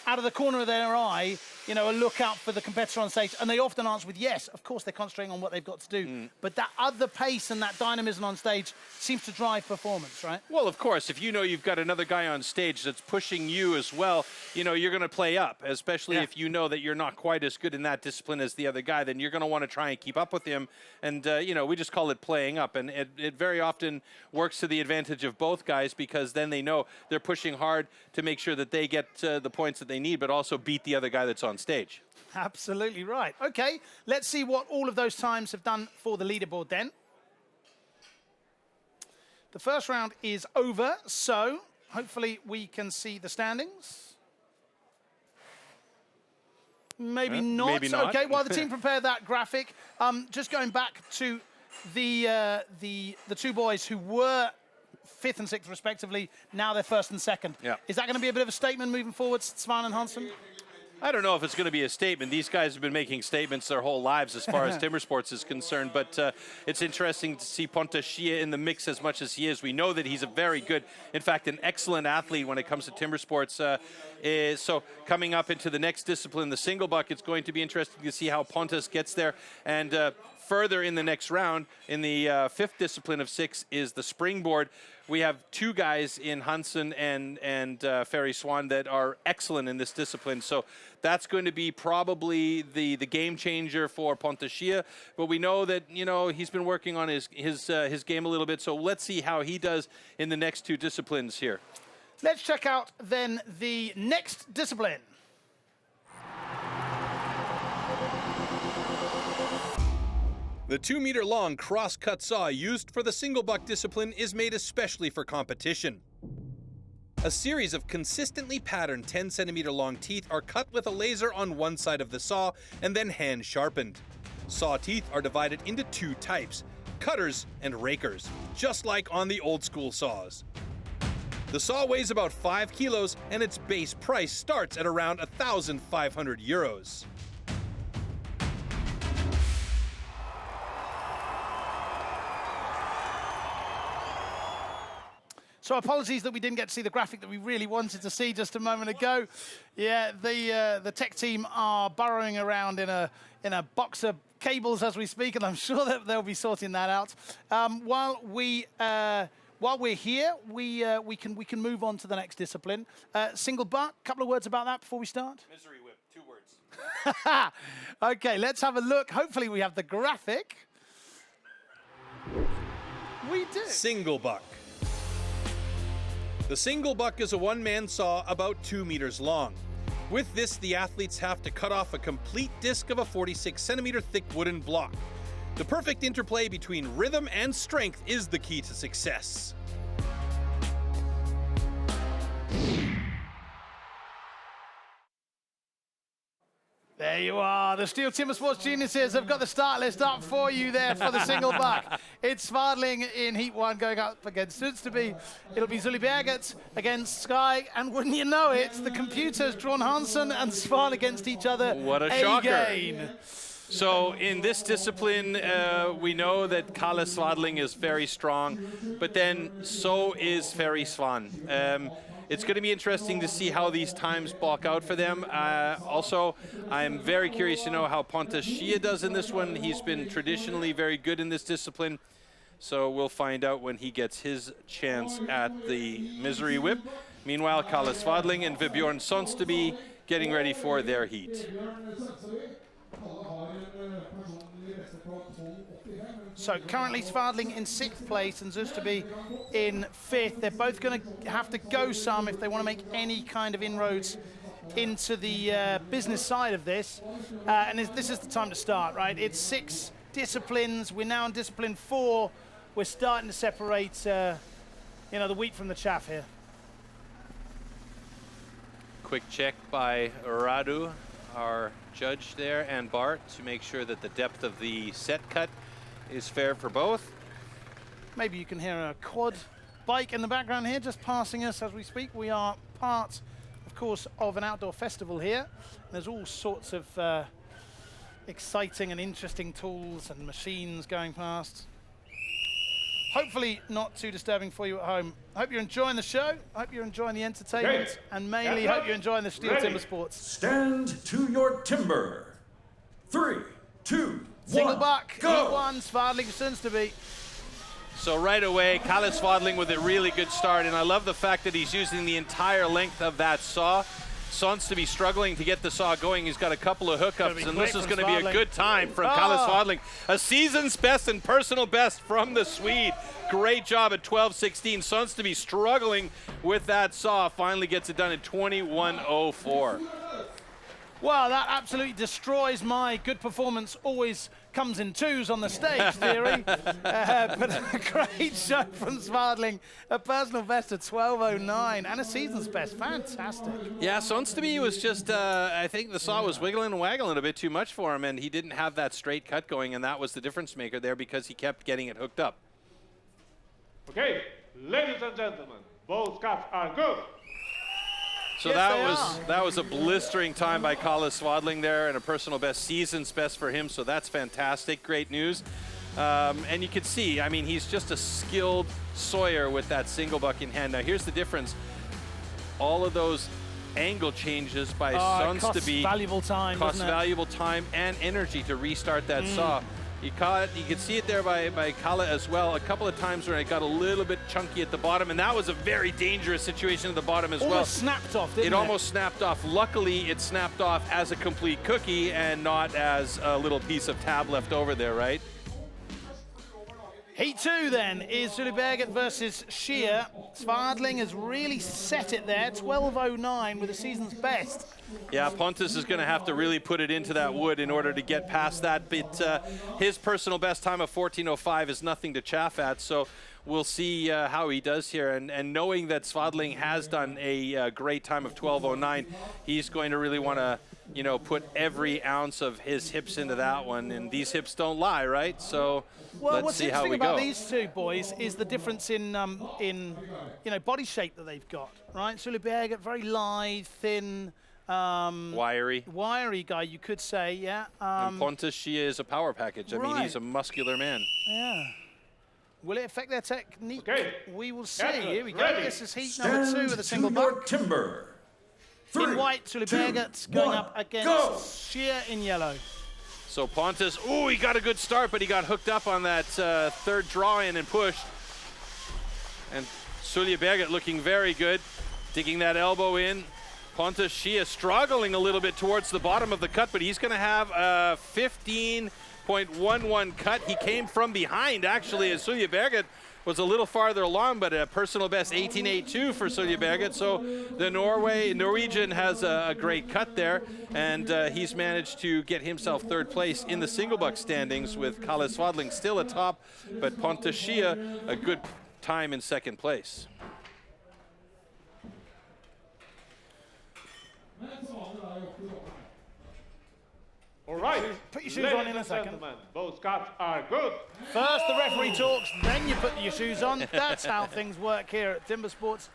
out of the corner of their eye, you know, a look out for the competitor on stage, and they often answer with yes. Of course, they're concentrating on what they've got to do, but that other pace and that dynamism on stage seems to drive performance, right? Well, of course, if you know you've got another guy on stage that's pushing you as well, you know, you're going to play up, especially if you know that you're not quite as good in that discipline as the other guy, then you're going to want to try and keep up with him. And, you know, we just call it playing up. And it very often works to the advantage of both guys, because then they know they're pushing hard to make sure that they get the points that they need, but also beat the other guy that's on stage. Absolutely right. Okay, let's see what all of those times have done for the leaderboard then. The first round is over, so hopefully we can see the standings. Maybe not. Maybe not. Okay, while the team prepared that graphic, just going back to the two boys who were 5th and 6th respectively, now they're 1st and 2nd. Yeah. Is that going to be a bit of a statement moving forward, Svan and Hansson? I don't know if it's going to be a statement. These guys have been making statements their whole lives as far as timber sports is concerned, but it's interesting to see Ponta Shia in the mix as much as he is. We know that he's a very good, in fact, an excellent athlete when it comes to timber sports. So coming up into the next discipline, the single buck, it's going to be interesting to see how Pontus gets there. And further in the next round, in the 5th discipline of 6, is the springboard. We have two guys in Hansson and Ferry Svan that are excellent in this discipline. So that's going to be probably the game changer for Ponta Shia. But we know that, you know, he's been working on his game a little bit. So let's see how he does in the next two disciplines here. Let's check out then the next discipline. The 2-meter-long cross-cut saw used for the single buck discipline is made especially for competition. A series of consistently patterned 10-centimeter-long teeth are cut with a laser on one side of the saw and then hand-sharpened. Saw teeth are divided into two types, cutters and rakers, just like on the old-school saws. The saw weighs about 5 kilos and its base price starts at around 1,500 euros. So apologies that we didn't get to see the graphic that we really wanted to see just a moment ago. Yeah, the tech team are burrowing around in a box of cables as we speak, and I'm sure that they'll be sorting that out. While we're here, we can move on to the next discipline. Single buck. Couple of words about that before we start. Misery whip, 2 words. Okay, let's have a look. Hopefully we have the graphic. We do. Single buck. The single buck is a one-man saw about 2 meters long. With this, the athletes have to cut off a complete disc of a 46-centimeter thick wooden block. The perfect interplay between rhythm and strength is the key to success. There you are. The STIHL Timber Sports geniuses have got the start list up for you there for the single buck. It's Svadling in Heat 1 going up against Sudsteby. It'll be Zully Berget against Sky. And wouldn't you know it, the computer's drawn Hansson and Svan against each other. What a shocker. Again. So in this discipline, we know that Kalle Svadling is very strong, but then so is Ferry Svan. It's going to be interesting to see how these times bulk out for them. Also, I'm very curious to know how Ponta Shia does in this one. He's been traditionally very good in this discipline. So we'll find out when he gets his chance at the misery whip. Meanwhile, Kalle Svadling and Vibjorn Sonsdeby getting ready for their heat. So currently Svadling in 6th place and Sudsteby in 5th. They're both going to have to go some if they want to make any kind of inroads into the business side of this. And this is the time to start, right? It's 6 disciplines. We're now in discipline 4. We're starting to separate, the wheat from the chaff here. Quick check by Radu, our judge there, and Bart to make sure that the depth of the set cut is fair for both. Maybe you can hear a quad bike in the background here just passing us as we speak. We are part, of course, of an outdoor festival here. There's all sorts of exciting and interesting tools and machines going past. Hopefully not too disturbing for you at home. I hope you're enjoying the show. I hope you're enjoying the entertainment. Okay. And mainly hope you're enjoying the STIHL Ready. Timber Sports. Stand to your timber. 3, 2, Single 1, buck, go! heat one, Svadling soons to be. So right away, Kalle Svadling with a really good start, and I love the fact that he's using the entire length of that saw. Sons to be struggling to get the saw going. He's got a couple of hookups, and this is going to be a good time from Kalle Svadling. A season's best and personal best from the Swede. Great job at 12:16. Sons to be struggling with that saw. Finally gets it done at 21:04. Well, that absolutely destroys my good performance always comes in twos on the stage theory. But a great show from Svadling. A personal best at 12:09 and a season's best. Fantastic. Yeah, Sonsteby was just, I think the saw was wiggling and waggling a bit too much for him, and he didn't have that straight cut going, and that was the difference maker there because he kept getting it hooked up. Okay, ladies and gentlemen, both cuts are good. So Yes, that was a blistering time by Kalle Svadling there, and a personal best, season's best for him. So that's fantastic, great news. And you can see, I mean, he's just a skilled sawyer with that single buck in hand. Now here's the difference: all of those angle changes by Sonsteby valuable time, cost doesn't it? valuable time and energy to restart that saw. You can see it there by Kalle as well. A couple of times where it got a little bit chunky at the bottom, and that was a very dangerous situation at the bottom as well. Almost snapped off, didn't it? It almost snapped off. Luckily, it snapped off as a complete cookie and not as a little piece of tab left over there, right? Heat two then is Sullyberget versus Shear. Svadling has really set it there, 12:09 with the season's best. Yeah, Pontus is going to have to really put it into that wood in order to get past that. But his personal best time of 14:05 is nothing to chaff at. So we'll see how he does here. And knowing that Svadling has done a great time of 12:09, he's going to really want to, you know, put every ounce of his hips into that one. And these hips don't lie, right? So Well, let's see how we go. what's interesting about these two boys is the difference in you know, body shape that they've got, right? Sullyberget, very lithe, thin, wiry guy, you could say, yeah. And Pontus, she is a power package. I mean, he's Right. a muscular man. Yeah. Will it affect their technique? Okay. We will see. Excellent. Here we go. Ready. This is heat number Stand two with a single to your buck. timber. In 3, white, 2, Sullyberget going 1, up against go! Shear in yellow. So Pontus, oh, he got a good start, but he got hooked up on that third draw in and push. And Sullyberget looking very good, digging that elbow in. Pontus Shia struggling a little bit towards the bottom of the cut, but he's going to have a 15.11 cut. He came from behind, actually, as Sullyberget was a little farther along, but a personal best 18.82 for Sullyberget. So the Norwegian has a great cut there, and he's managed to get himself third place in the single buck standings with Kalle Svadling still atop, but Pontus Shia a good time in second place. All right. Put your shoes ladies on in a and second. gentlemen, both cuts are good. First the referee talks, then you put your shoes on. That's how things work here at Timber Sports.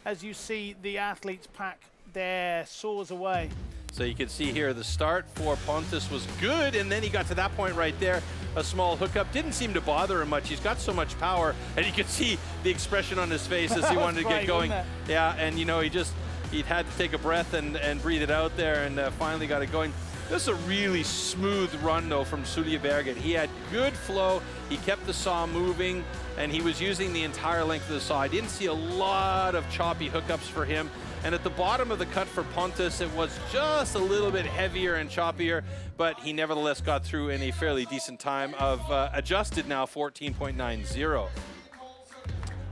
As you see the athletes pack their saws away. So you can see here the start for Pontus was good, and then he got to that point right there. A small hookup didn't seem to bother him much. He's got so much power, and you could see the expression on his face as he wanted to get great, going. wasn't it? Yeah, and you know, he'd had to take a breath and breathe it out there, and finally got it going. This is a really smooth run, though, from Sullyberget. He had good flow. He kept the saw moving, and he was using the entire length of the saw. I didn't see a lot of choppy hookups for him. And at the bottom of the cut for Pontus, it was just a little bit heavier and choppier, but he nevertheless got through in a fairly decent time of adjusted now 14.90.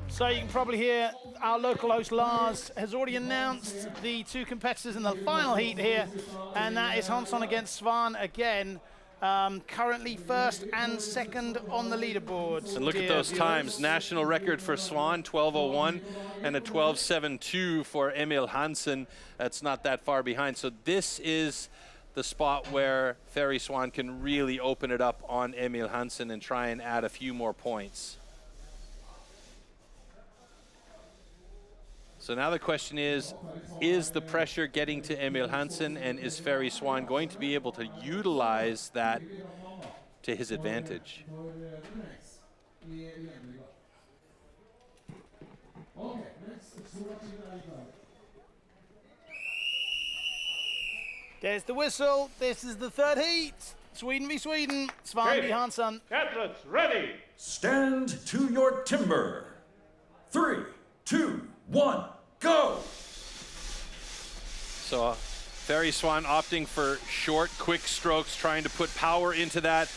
So you can probably hear our local host Lars has already announced the two competitors in the final heat here, and that is Hansson against Svan again. Currently first and second on the leaderboards. And look at those times. National record for Svan, 12:01, and a 12:72 for Emil Hansson. That's not that far behind. So this is the spot where Ferry Svan can really open it up on Emil Hansson and try and add a few more points. So now the question is the pressure getting to Emil Hansson, and is Ferry Svan going to be able to utilize that to his advantage? There's the whistle. This is the third heat. Sweden v Sweden. Svan v Hansson. Athletes ready. Stand to your timber. 3, 2, 1, go! So Ferry Svan opting for short, quick strokes, trying to put power into that.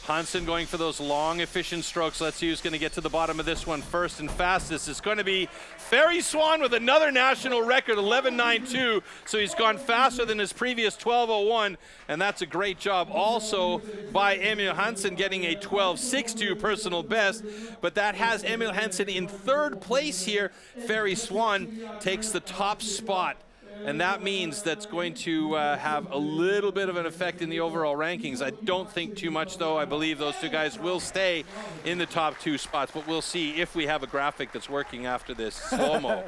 Hansson going for those long, efficient strokes. Let's see who's going to get to the bottom of this one first and fastest. It's going to be Ferry Svan with another national record, 11.92. So he's gone faster than his previous 12.01, and that's a great job also by Emil Hansson, getting a 12.62 personal best. But that has Emil Hansson in third place here. Ferry Svan takes the top spot. And that means that's going to have a little bit of an effect in the overall rankings. I don't think too much, though. I believe those two guys will stay in the top 2 spots, but we'll see if we have a graphic that's working after this slow-mo.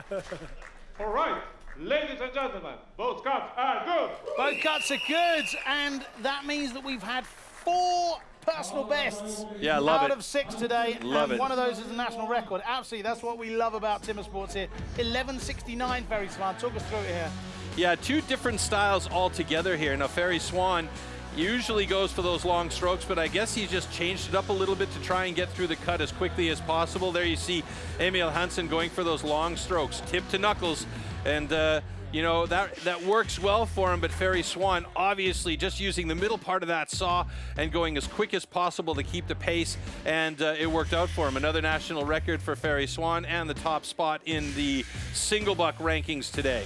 All right, ladies and gentlemen, both cuts are good. Both cuts are good, and that means that we've had 4 personal bests out of 6 today. Love and it. One of those is a national record. Absolutely, that's what we love about Timber Sports here. 11.69, Ferry Svan. Talk us through it here. Yeah, 2 different styles altogether here. Now, Ferry Svan usually goes for those long strokes, but I guess he just changed it up a little bit to try and get through the cut as quickly as possible. There you see Emil Hansson going for those long strokes, tip to knuckles, and you know, that works well for him, but Ferry Svan obviously just using the middle part of that saw and going as quick as possible to keep the pace, and it worked out for him. Another national record for Ferry Svan and the top spot in the single buck rankings today.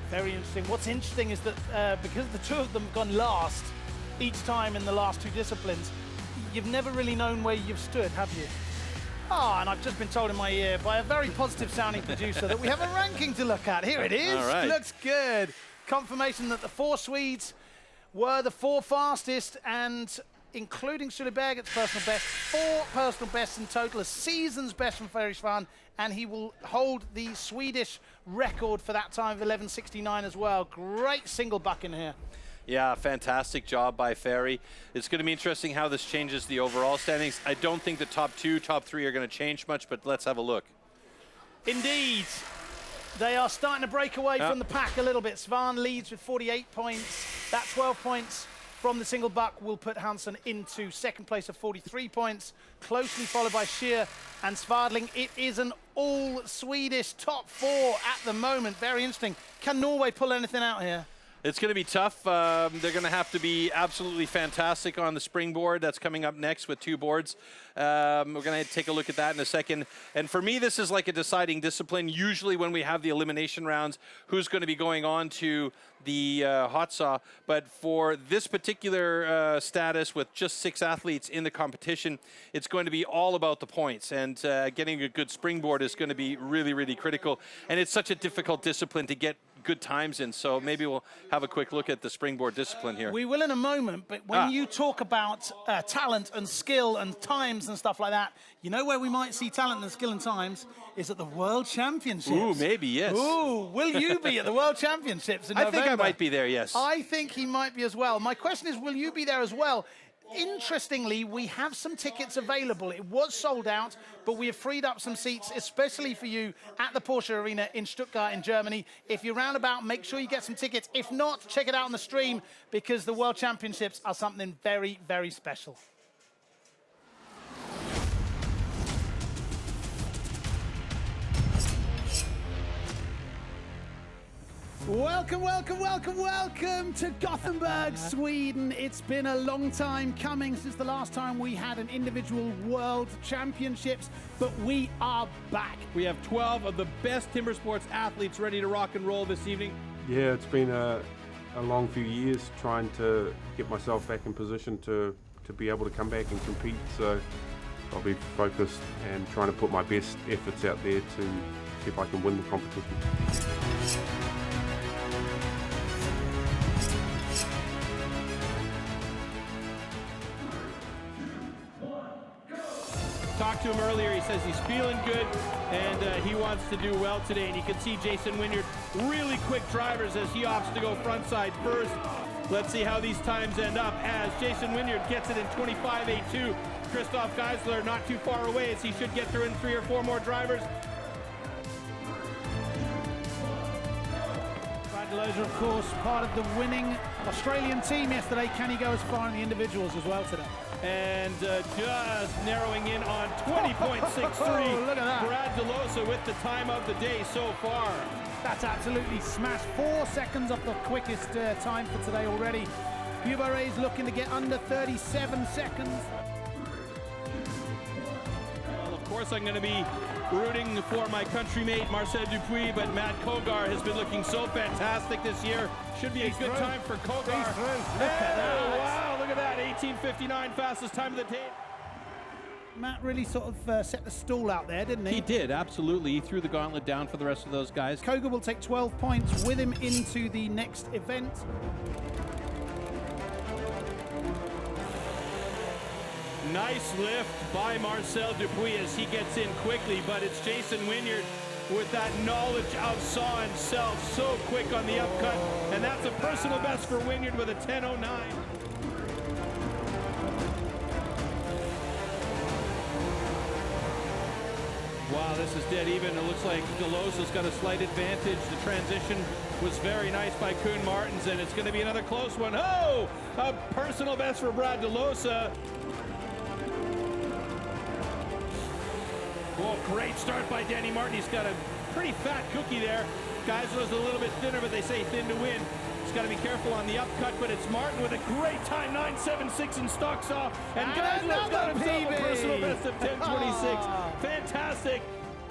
Very interesting. What's interesting is that because the 2 of them have gone last each time in the last 2 disciplines, you've never really known where you've stood, have you? And I've just been told in my ear by a very positive sounding producer that we have a ranking to look at. Here it is. All right. Looks good. Confirmation that the 4 Swedes were the 4 fastest, and including Sulleberg's personal best, 4 personal bests in total, a season's best from Ferry Svan, and he will hold the Swedish record for that time of 11.69 as well. Great single buck in here. Yeah, fantastic job by Ferry. It's going to be interesting how this changes the overall standings. I don't think the top 2, top 3 are going to change much, but let's have a look. Indeed. They are starting to break away from the pack a little bit. Svan leads with 48 points. That 12 points from the single buck will put Hansson into second place of 43 points, closely followed by Scheer and Svardling. It is an all-Swedish top 4 at the moment. Very interesting. Can Norway pull anything out here? It's going to be tough. They're going to have to be absolutely fantastic on the springboard. That's coming up next with 2 boards. We're going to take a look at that in a second. And for me, this is like a deciding discipline. Usually when we have the elimination rounds, who's going to be going on to the hot saw. But for this particular status with just 6 athletes in the competition, it's going to be all about the points. And getting a good springboard is going to be really, really critical. And it's such a difficult discipline to get good times in, so maybe we'll have a quick look at the springboard discipline here. We will in a moment, but when you talk about talent and skill and times and stuff like that, you know where we might see talent and skill and times is at the World Championships. Ooh, maybe, yes. Ooh, will you be at the World Championships in November? I think I might be there, yes. I think he might be as well. My question is, will you be there as well? Interestingly, we have some tickets available. It was sold out, but we have freed up some seats, especially for you at the Porsche Arena in Stuttgart in Germany. If you're roundabout, make sure you get some tickets. If not, check it out on the stream, because the World Championships are something very, very special. Welcome, welcome, welcome, welcome to Gothenburg, Sweden. It's been a long time coming since the last time we had an individual World Championships, but we are back. We have 12 of the best timber sports athletes ready to rock and roll this evening. Yeah, it's been a long few years trying to get myself back in position to be able to come back and compete. So I'll be focused and trying to put my best efforts out there to see if I can win the competition. talked to him earlier. He says he's feeling good and he wants to do well today. And you can see Jason Wynyard, really quick drivers as he opts to go front side first. Let's see how these times end up as Jason Wynyard gets it in 25.82. Christoph Geisler not too far away as he should get through in 3 or 4 more drivers. Delosa, of course, part of the winning Australian team yesterday. Can he go as far in the individuals as well today? And just narrowing in on 20.63. Oh, look at that. Brad Delosa with the time of the day so far. That's absolutely smashed. 4 seconds off the quickest time for today already. Bubaré is looking to get under 37 seconds. Well, of course, I'm going to be rooting for my countrymate Marcel Dupuis, but Matt Kogar has been looking so fantastic this year. Should be a good time for Kogar. Hey, wow, look at that. 18:59, fastest time of the day. Matt really sort of set the stall out there, didn't he? He did, absolutely. He threw the gauntlet down for the rest of those guys. Kogar will take 12 points with him into the next event. Nice lift by Marcel Dupuis as he gets in quickly, but it's Jason Wynyard with that knowledge of Saw himself, so quick on the upcut, and that's a personal best for Wynyard with a 10.09. Wow, this is dead even. It looks like Delosa's got a slight advantage. The transition was very nice by Koen Martens, and it's going to be another close one. Oh, a personal best for Brad Delosa. Oh, great start by Danny Martin. He's got a pretty fat cookie there. Geisler's a little bit thinner, but they say thin to win. He's got to be careful on the upcut, but it's Martin with a great time, 9.76 in stock saw. And Geisler's got himself a personal best of 10.26. Fantastic.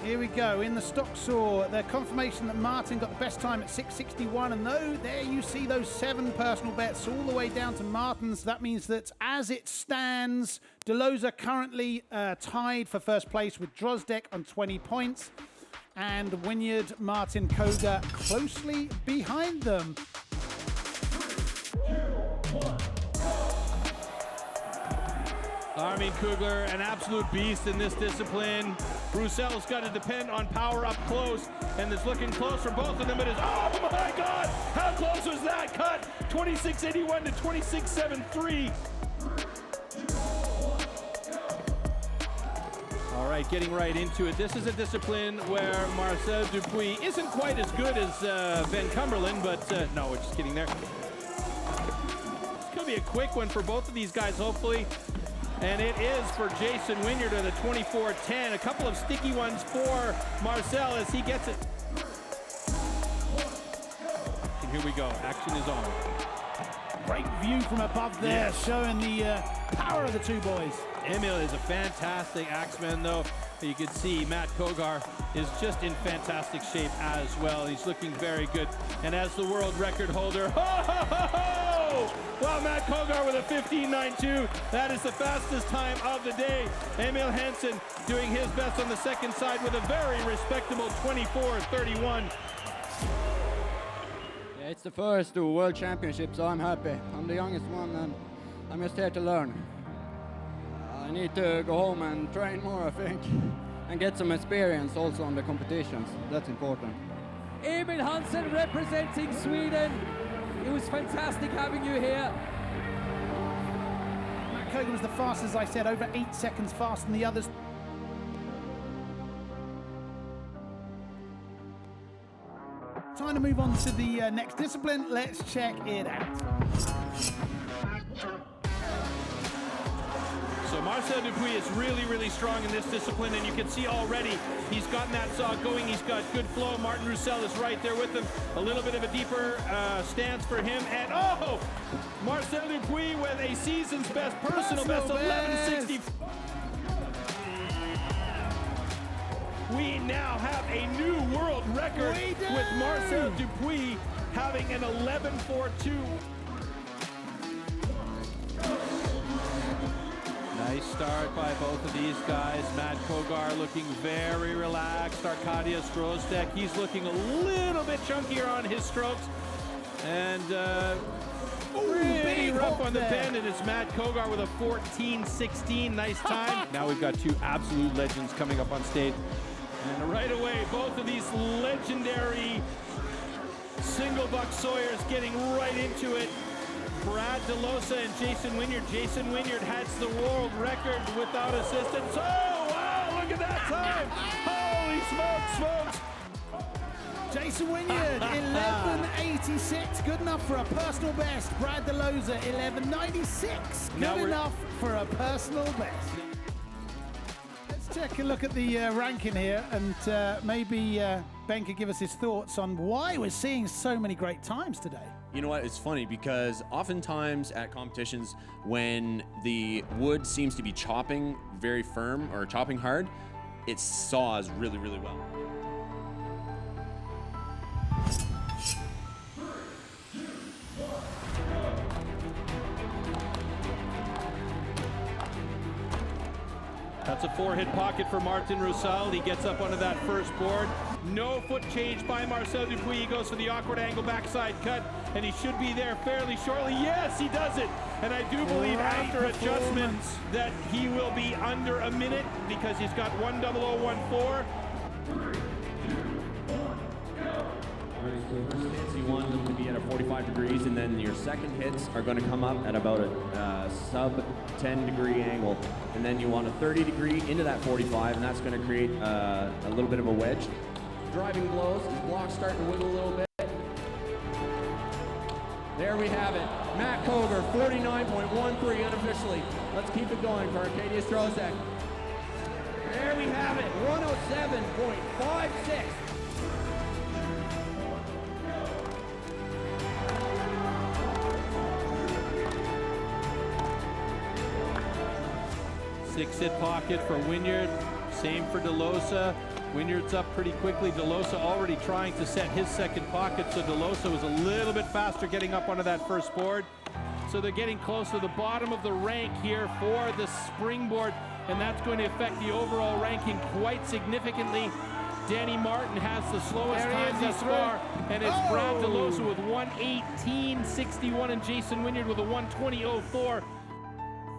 Here we go, in the stock saw, the confirmation that Martin got the best time at 6.61, and though there you see those 7 personal bets all the way down to Martin's. That means that as it stands, Delosa currently tied for first place with Drozdek on 20 points, and Wynyard, Martin, Kogar closely behind them. Armin Kugler, an absolute beast in this discipline. Roussel's got to depend on power up close, and it's looking close for both of them. It is, oh my God, how close was that cut? 26.81 to 26.73. All right, getting right into it. This is a discipline where Marcel Dupuis isn't quite as good as Van Cumberland, but no, we're just kidding there. It's going to be a quick one for both of these guys, hopefully. And it is for Jason Wynyard at a 24.10. A couple of sticky ones for Marcel as he gets it. And here we go. Action is on. Great view from above there, yes, showing the power of the two boys. Emil is a fantastic axeman, though. You can see Matt Kogar is just in fantastic shape as well. He's looking very good. And as the world record holder, ho, ho, ho, ho! Well, Matt Kogar with a 15.92. That is the fastest time of the day. Emil Hansson doing his best on the second side with a very respectable 24.31. Yeah, it's the first World Championship, so I'm happy. I'm the youngest one, and I'm just here to learn. I need to go home and train more, I think, and get some experience also on the competitions. That's important. Emil Hansson representing Sweden. It was fantastic having you here. Matt Kogar was the fastest, as I said, over 8 seconds faster than the others. Time to move on to the next discipline. Let's check it out. So Marcel Dupuis is really, really strong in this discipline, and you can see already he's gotten that saw going. He's got good flow. Martin Roussel is right there with him. A little bit of a deeper stance for him. And oh, Marcel Dupuis with a season's best, personal best, 11.60. We now have a new world record with Marcel Dupuis having an 11.42. Nice start by both of these guys. Matt Kogar looking very relaxed. Arkadiusz Drozdek, he's looking a little bit chunkier on his strokes. And pretty rough on the bend, and it's Matt Kogar with a 14.16. Nice time. Now we've got two absolute legends coming up on stage. And right away, both of these legendary single buck sawyers getting right into it. Brad DeLosa and Jason Wynyard. Jason Wynyard has the world record without assistance. Oh, wow, look at that time. Holy smokes. Jason Wynyard, 11.86, good enough for a personal best. Brad DeLosa, 11.96, good enough for a personal best. Let's take a look at the ranking here, and maybe Ben could give us his thoughts on why we're seeing so many great times today. You know what, it's funny because oftentimes at competitions when the wood seems to be chopping very firm or chopping hard, it saws really, really well. That's a 4-hit pocket for Martin Roussel. He gets up onto that first board. No foot change by Marcel Dupuis. He goes for the awkward angle backside cut, and he should be there fairly shortly. Yes, he does it. And I do believe after adjustments that he will be under a minute because he's got 1:00.14. You want them to be at a 45 degrees, and then your second hits are going to come up at about a sub 10 degree angle, and then you want a 30 degree into that 45, and that's going to create a little bit of a wedge. Driving blows, his block's starting to wiggle a little bit. There we have it. Matt Kogar, 49.13 unofficially. Let's keep it going for Arcadius Trozek. There we have it, 107.56. Six-hit pocket for Wynyard. Same for DeLosa. Wynyard's up pretty quickly. DeLosa already trying to set his second pocket, so DeLosa was a little bit faster getting up onto that first board. So they're getting close to the bottom of the rank here for the springboard, and that's going to affect the overall ranking quite significantly. Danny Martin has the slowest time thus far, and it's Brad DeLosa with 1:18.61 and Jason Wynyard with a 1:20.04.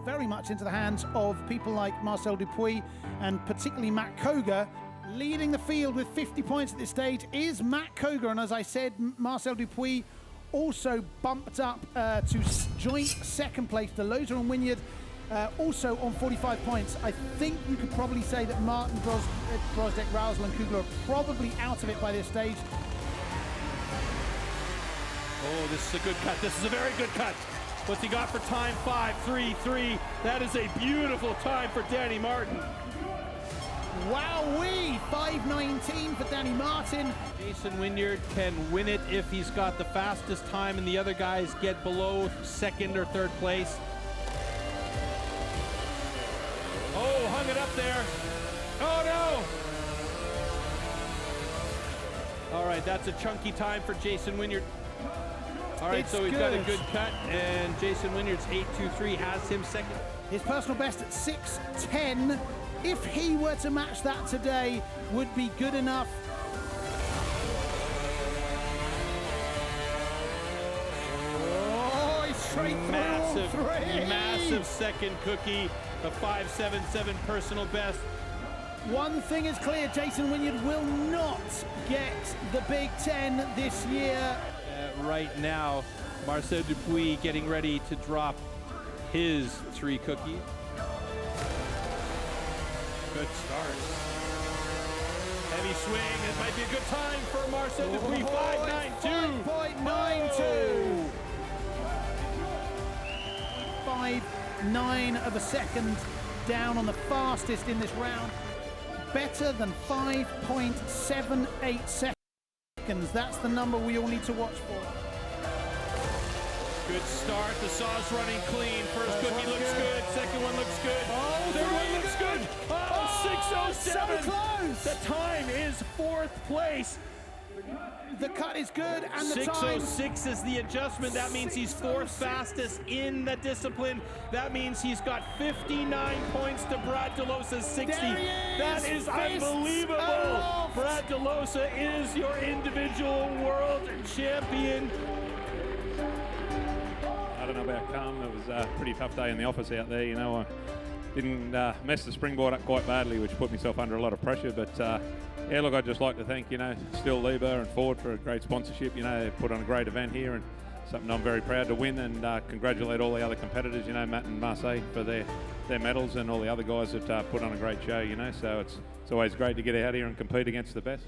Very much into the hands of people like Marcel Dupuis and particularly Matt Kogar. Leading the field with 50 points at this stage is Matt Kogar, and as I said, Marcel Dupuis also bumped up to joint second place. DeLosa and Wynyard also on 45 points. I think you could probably say that Martin, Grosdek, Rousel and Kugler are probably out of it by this stage. Oh, this is a good cut. This is a very good cut. What's he got for time? 5.33. That is a beautiful time for Danny Martin. Wowee! 5.19 for Danny Martin. Jason Wynyard can win it if he's got the fastest time and the other guys get below second or third place. Oh, hung it up there. Oh no! All right, that's a chunky time for Jason Wynyard. All right, so we've got a good cut, and Jason Wynyard's 8.23 has him second. His personal best at 6.10, if he were to match that today, would be good enough. Oh, he's straight Massive, through all three. Massive second cookie, a 5.77 personal best. One thing is clear, Jason Wynyard will not get the Big Ten this year. Right now, Marcel Dupuis getting ready to drop his 3 cookie. Good start. Heavy swing. It might be a good time for Marcel Dupuis. 5.92. 5.92. 5.9 of a second down on the fastest in this round. Better than 5.78 seconds. That's the number we all need to watch for. Good start. The saw's running clean. First cookie looks good. Second one looks good. Oh, third one looks good. Oh, 6.07. So close. The time is 4th place. The cut is good, and the time. 6.06 is the adjustment. That means he's 4th fastest in the discipline. That means he's got 59 points to Brad DeLosa's 60. That is unbelievable. Brad DeLosa is your individual world champion. Out don't know about calm. It was a pretty tough day in the office out there. You know, I didn't mess the springboard up quite badly, which put myself under a lot of pressure. But yeah, look, I'd just like to thank, you know, STIHL, Liber and Ford for a great sponsorship. You know, they put on a great event here and something I'm very proud to win, and congratulate all the other competitors, you know, Matt and Marseille for their medals, and all the other guys that put on a great show, you know. So it's always great to get out here and compete against the best.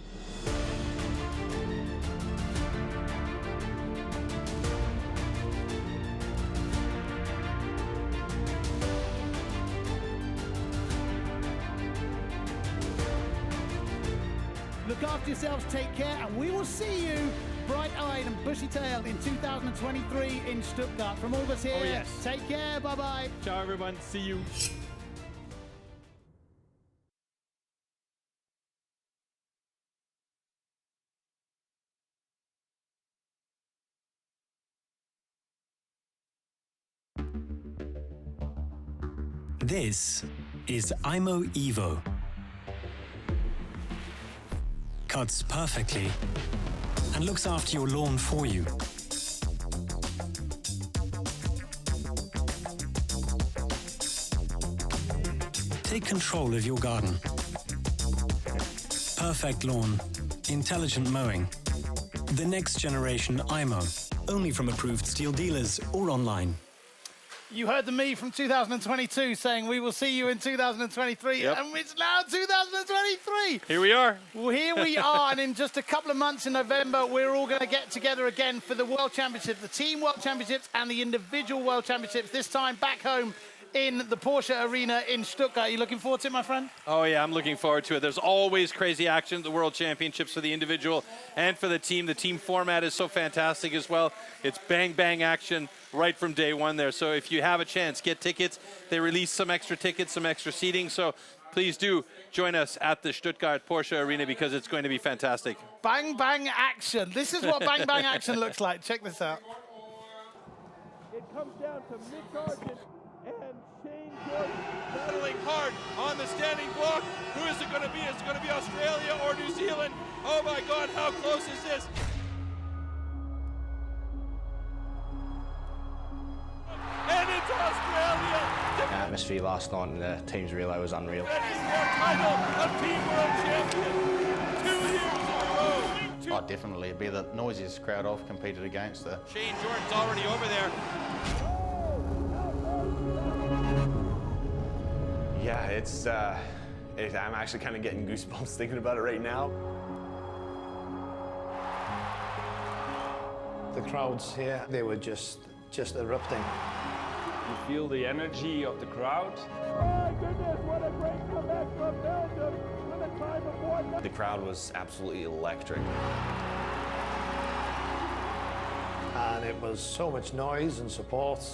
Look after yourselves, take care, and we will see you bright-eyed and bushy-tailed in 2023 in Stuttgart. From all of us here, Oh, yes. Take care, bye-bye. Ciao, everyone. See you. This is IMO Evo. Cuts perfectly and looks after your lawn for you. Take control of your garden. Perfect lawn, intelligent mowing. The next generation IMO, only from approved STIHL dealers or online. You heard the me from 2022 saying we will see you in 2023, and it's now 2023. Here we are. Well, here we are, and in just a couple of months in November, we're all going to get together again for the World Championships, the Team World Championships and the Individual World Championships, this time back home in the Porsche Arena in Stuttgart. Are you looking forward to it, my friend? Oh, yeah, I'm looking forward to it. There's always crazy action at the World Championships for the individual and for the team. The team format is so fantastic as well. It's bang, bang action right from day one there. So if you have a chance, get tickets. They release some extra tickets, some extra seating. So please do join us at the Stuttgart Porsche Arena because it's going to be fantastic. Bang, bang action. This is what bang, bang action looks like. Check this out. It comes down to Mick Sargent and Shane Jordan battling hard on the standing block. Who is it going to be? Is it going to be Australia or New Zealand? Oh my God, how close is this? And it's Australia! The atmosphere last night in the team's relay was unreal. That is their title of Team World Champion 2 years in a row. Oh, definitely. It'd be the noisiest crowd I've competed against. Shane Jordan's already over there. Yeah, I'm actually kind of getting goosebumps thinking about it right now. The crowds here, they were just erupting. You feel the energy of the crowd. My goodness, what a great comeback from Belgium with a time of 1. The crowd was absolutely electric. And it was so much noise and support.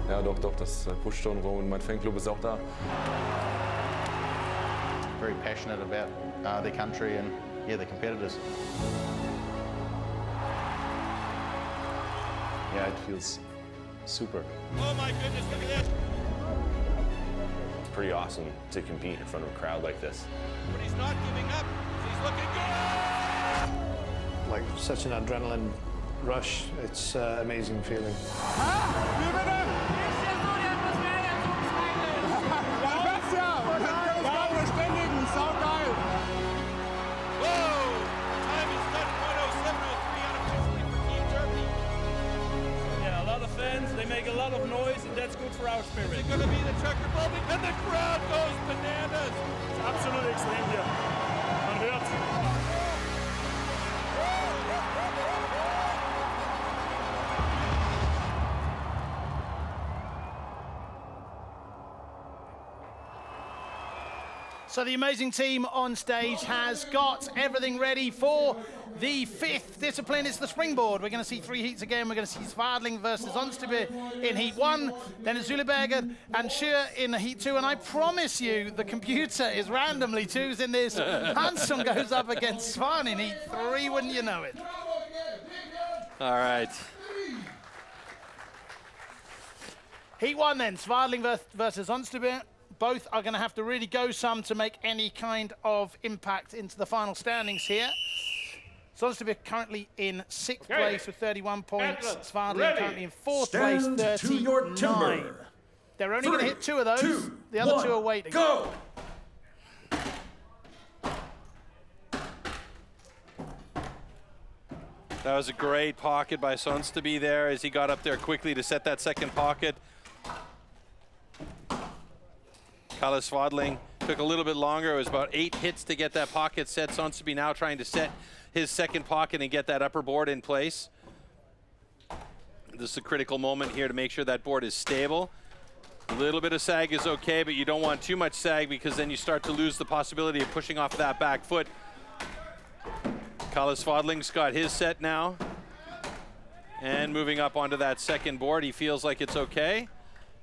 Ja, doch, das pusht schon rum und mein Fanclub ist auch da. Very passionate about their country and, yeah, the competitors. Yeah, it feels super. Oh my goodness, look at this. It's pretty awesome to compete in front of a crowd like this. But he's not giving up. He's looking good. Like such an adrenaline rush. It's an amazing feeling. They make a lot of noise, and that's good for our spirit. Is it going to be the Czech Republic? And the crowd goes bananas. It's absolutely extreme here. Man hört. So the amazing team on stage has got everything ready for the 5th discipline. It's the springboard. We're going to see 3 heats again. We're going to see Svadling versus Onstebe in heat 1, then it's Zuleberger and Schür in heat 2. And I promise you, the computer is randomly choosing this. Hansson goes up against Svan in heat 3, wouldn't you know it? All right. Heat 1 then, Svadling versus Onstebe. Both are going to have to really go some to make any kind of impact into the final standings here. Sonsby currently in 6th place with 31 points. Svan currently in 4th Stand place, to your 39. timber. They're only going to hit 2 of those. 2, the other 1, 2 are waiting. Go! That was a great pocket by Sonsby there as he got up there quickly to set that second pocket. Kalle Swadling took a little bit longer. It was about 8 hits to get that pocket set. Sonsby now trying to set his second pocket and get that upper board in place. This is a critical moment here to make sure that board is stable. A little bit of sag is okay, but you don't want too much sag because then you start to lose the possibility of pushing off that back foot. Kalle Swadling's got his set now. And moving up onto that second board, he feels like it's okay.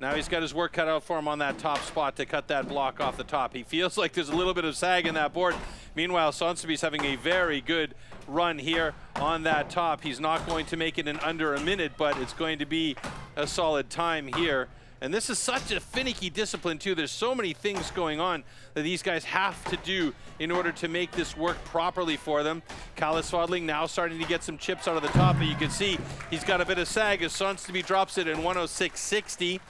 Now he's got his work cut out for him on that top spot to cut that block off the top. He feels like there's a little bit of sag in that board. Meanwhile, Sonsby's having a very good run here on that top. He's not going to make it in under a minute, but it's going to be a solid time here. And this is such a finicky discipline too. There's so many things going on that these guys have to do in order to make this work properly for them. Kalle Swadling now starting to get some chips out of the top, but you can see he's got a bit of sag as Sonsby drops it in 106.60.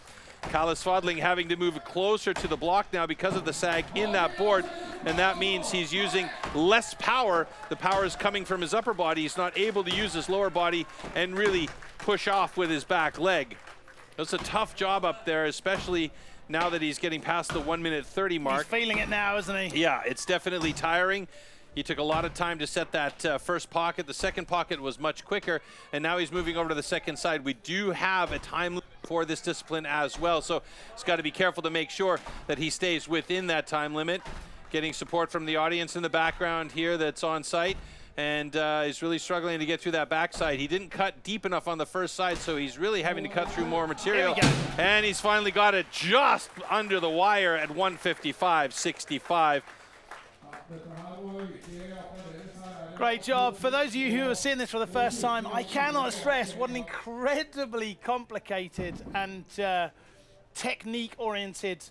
Kalle Swadling having to move closer to the block now because of the sag in that board, and that means he's using less power. The power is coming from his upper body. He's not able to use his lower body and really push off with his back leg. It's a tough job up there, especially now that he's getting past the 1:30 mark. He's feeling it now, isn't he? Yeah, it's definitely tiring. He took a lot of time to set that first pocket. The second pocket was much quicker, and now he's moving over to the second side. We do have a time limit for this discipline as well, so he's got to be careful to make sure that he stays within that time limit. Getting support from the audience in the background here that's on site, and he's really struggling to get through that backside. He didn't cut deep enough on the first side, so he's really having to cut through more material. And he's finally got it just under the wire at 155.65. Great job. For those of you who are seeing this for the first time, I cannot stress what an incredibly complicated and technique-oriented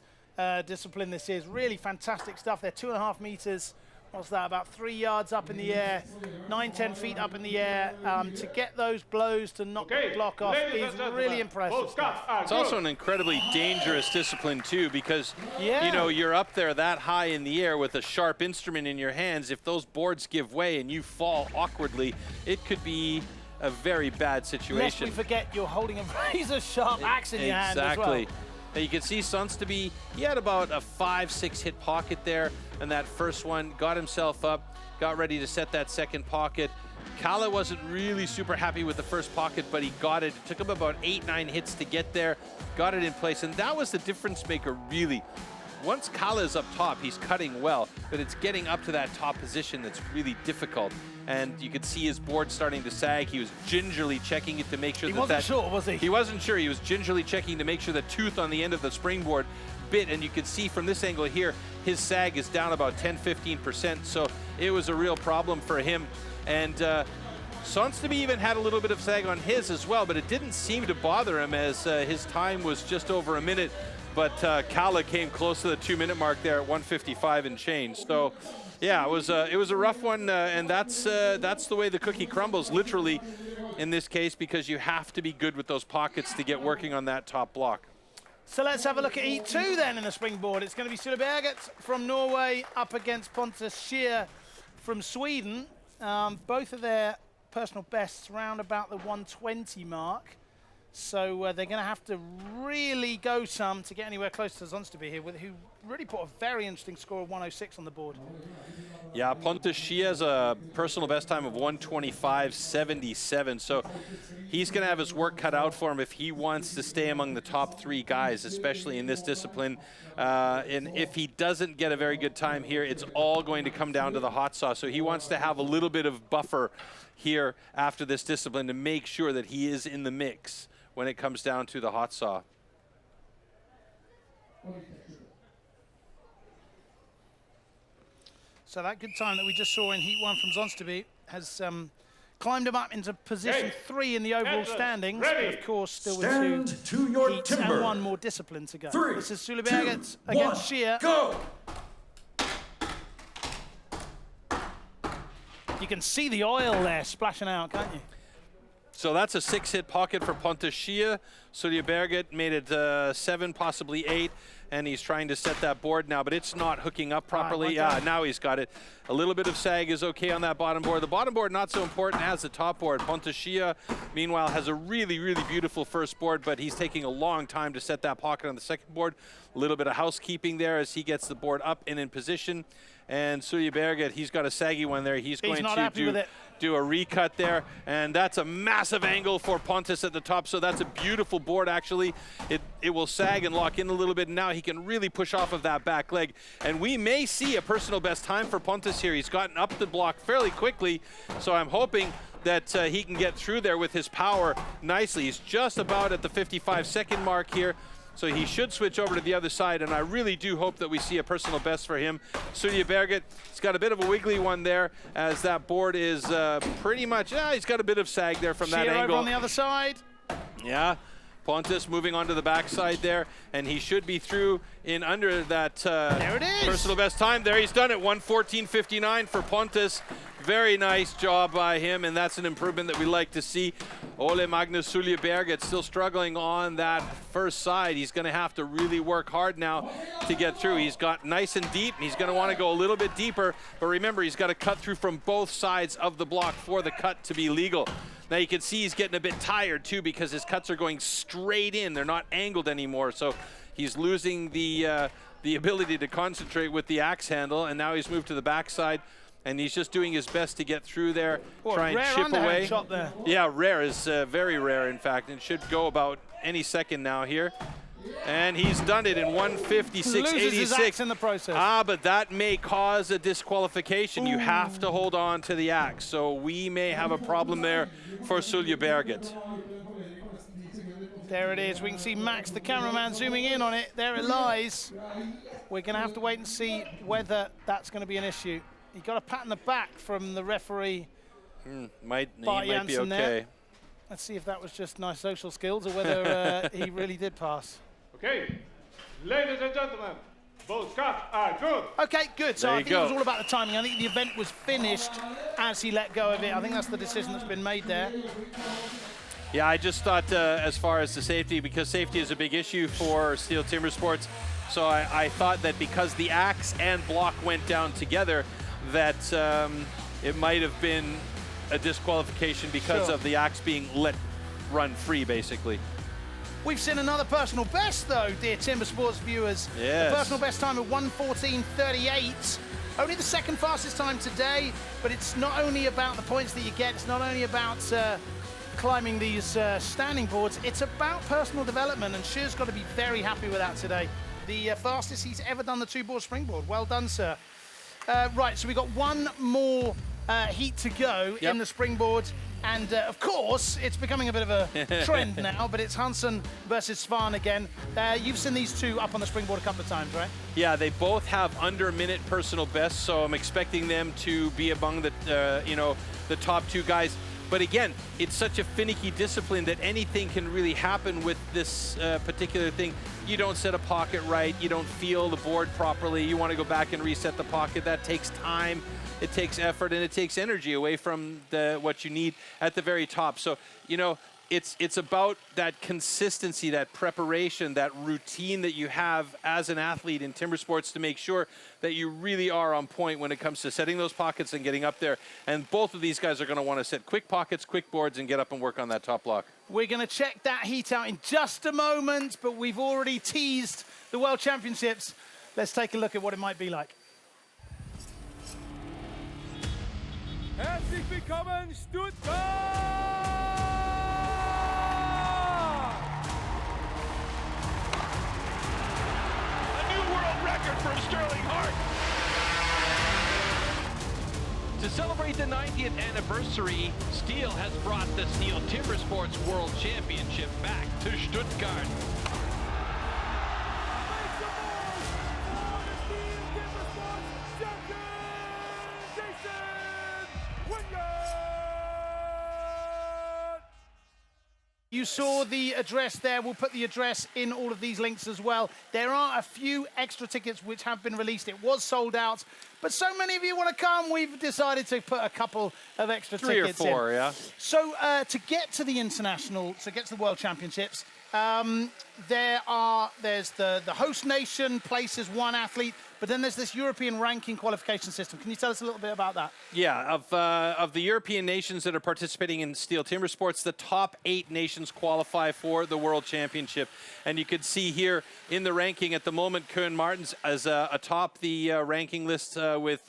discipline this is. Really fantastic stuff. They're 2.5 meters. What's that, about 3 yards up in the air, 9-10 feet up in the air. To get those blows to knock the block off is really impressive. It's also an incredibly dangerous discipline too, because you know, you're up there that high in the air with a sharp instrument in your hands. If those boards give way and you fall awkwardly, it could be a very bad situation. Lest we forget you're holding a razor sharp axe in your hand as well. Exactly. You can see Sonsby, he had about a 5-6 hit pocket there, and that first one got himself up, got ready to set that second pocket. Kalle wasn't really super happy with the first pocket, but he got it. It took him about 8-9 hits to get there, got it in place, and that was the difference maker, really. Once Kalle is up top, he's cutting well, but it's getting up to that top position that's really difficult. And you could see his board starting to sag. He was gingerly checking it to make sure he wasn't sure, was he? He wasn't sure. He was gingerly checking to make sure the tooth on the end of the springboard bit, and you could see from this angle here, his sag is down about 10-15%, so it was a real problem for him. And Sonsby even had a little bit of sag on his as well, but it didn't seem to bother him as his time was just over a minute. But Kalle came close to the 2-minute mark there at 1:55 and change. So, yeah, it was a rough one, and that's the way the cookie crumbles, literally, in this case, because you have to be good with those pockets to get working on that top block. So let's have a look at E2 then in the springboard. It's going to be STIHL TIMBERSPORTS from Norway up against Pontus Scheer from Sweden. Both of their personal bests round about the 120 mark. So they're going to have to really go some to get anywhere close to Sonsby here, who really put a very interesting score of 106 on the board. Yeah, Pontus Scheer has a personal best time of 125.77, so he's going to have his work cut out for him if he wants to stay among the top 3 guys, especially in this discipline. And if he doesn't get a very good time here, it's all going to come down to the hot sauce. So he wants to have a little bit of buffer here after this discipline to make sure that he is in the mix when it comes down to the hot saw. So that good time that we just saw in Heat 1 from Sonsby has climbed him up into position 3 in the overall standings, but of course still with 2 heats and 1 more discipline to go. This is STIHL TIMBERSPORTS against Scheer. Go! You can see the oil there splashing out, can't you? So that's a 6-hit pocket for Pontus Schia. Sulje Berget made it 7, possibly 8, and he's trying to set that board now, but it's not hooking up properly. Yeah, now he's got it. A little bit of sag is okay on that bottom board. The bottom board not so important as the top board. Pontus Schia, meanwhile, has a really, really beautiful first board, but he's taking a long time to set that pocket on the second board. A little bit of housekeeping there as he gets the board up and in position. And Sulje Berget, he's got a saggy one there. He's going to do a recut there, and that's a massive angle for Pontus at the top, so that's a beautiful board actually. It will sag and lock in a little bit, and now he can really push off of that back leg. And we may see a personal best time for Pontus here. He's gotten up the block fairly quickly, so I'm hoping that he can get through there with his power nicely. He's just about at the 55-second mark here. So he should switch over to the other side, and I really do hope that we see a personal best for him. Sulje Berget, he's got a bit of a wiggly one there, as that board is pretty much, he's got a bit of sag there from that angle. Over on the other side. Yeah, Pontus moving onto the backside there, and he should be through in under that there it is. Personal best time. There, he's done it, 1:14.59 for Pontus. Very nice job by him, and that's an improvement that we like to see. Ole Magnus Sulje Berget still struggling on that first side. He's going to have to really work hard now to get through. He's got nice and deep, and he's going to want to go a little bit deeper. But remember, he's got to cut through from both sides of the block for the cut to be legal. Now you can see he's getting a bit tired too, because his cuts are going straight in. They're not angled anymore, so he's losing the ability to concentrate with the axe handle, and now he's moved to the backside. And he's just doing his best to get through there, try and chip away. Shot there. Yeah, rare is very rare, in fact, and should go about any second now here. And he's done it in 1:56.86. Loses his axe in the process. But that may cause a disqualification. You have to hold on to the axe, so we may have a problem there for Sulje Berget. There it is. We can see Max, the cameraman, zooming in on it. There it lies. We're going to have to wait and see whether that's going to be an issue. He got a pat on the back from the referee. He might be okay. There. Let's see if that was just nice social skills or whether he really did pass. Okay, ladies and gentlemen, both cuts are good. Okay, good. So I think it was all about the timing. I think the event was finished as he let go of it. I think that's the decision that's been made there. Yeah, I just thought as far as the safety, because safety is a big issue for STIHL Timbersports, so I thought that because the axe and block went down together, that it might have been a disqualification because of the axe being let run free, basically. We've seen another personal best, though, dear Timber Sports viewers. Yes. The personal best time of 1:14.38. Only the second fastest time today, but it's not only about the points that you get, it's not only about climbing these standing boards, it's about personal development, and Schuur's got to be very happy with that today. The fastest he's ever done the 2-board springboard. Well done, sir. Right, so we've got one more heat to go in the springboard. And of course, it's becoming a bit of a trend now, but it's Hansson versus Svan again. You've seen these two up on the springboard a couple of times, right? Yeah, they both have under-minute personal bests, so I'm expecting them to be among the, the top two guys. But again, it's such a finicky discipline that anything can really happen with this particular thing. You don't set a pocket right, you don't feel the board properly, you want to go back and reset the pocket. That takes time, it takes effort, and it takes energy away from what you need at the very top. So, it's about that consistency, that preparation, that routine that you have as an athlete in timber sports to make sure that you really are on point when it comes to setting those pockets and getting up there. And both of these guys are going to want to set quick pockets, quick boards, and get up and work on that top block. We're going to check that heat out in just a moment, but we've already teased the World Championships. Let's take a look at what it might be like. Herzlich willkommen, Stuttgart! Record for Sterling Hart. To celebrate the 90th anniversary, STIHL has brought the STIHL Timbersports World Championship back to Stuttgart. You saw the address there. We'll put the address in all of these links as well. There are a few extra tickets which have been released. It was sold out, but so many of you want to come, we've decided to put a couple of extra 3 tickets or 4, in. yeah. So to get to the international, to get to the World Championships, there's the host nation places one athlete, but then there's this European ranking qualification system. Can you tell us a little bit about that? Yeah, of the European nations that are participating in steel timber sports, the top 8 nations qualify for the World Championship. And you can see here in the ranking at the moment, Koen Martens is atop the ranking list with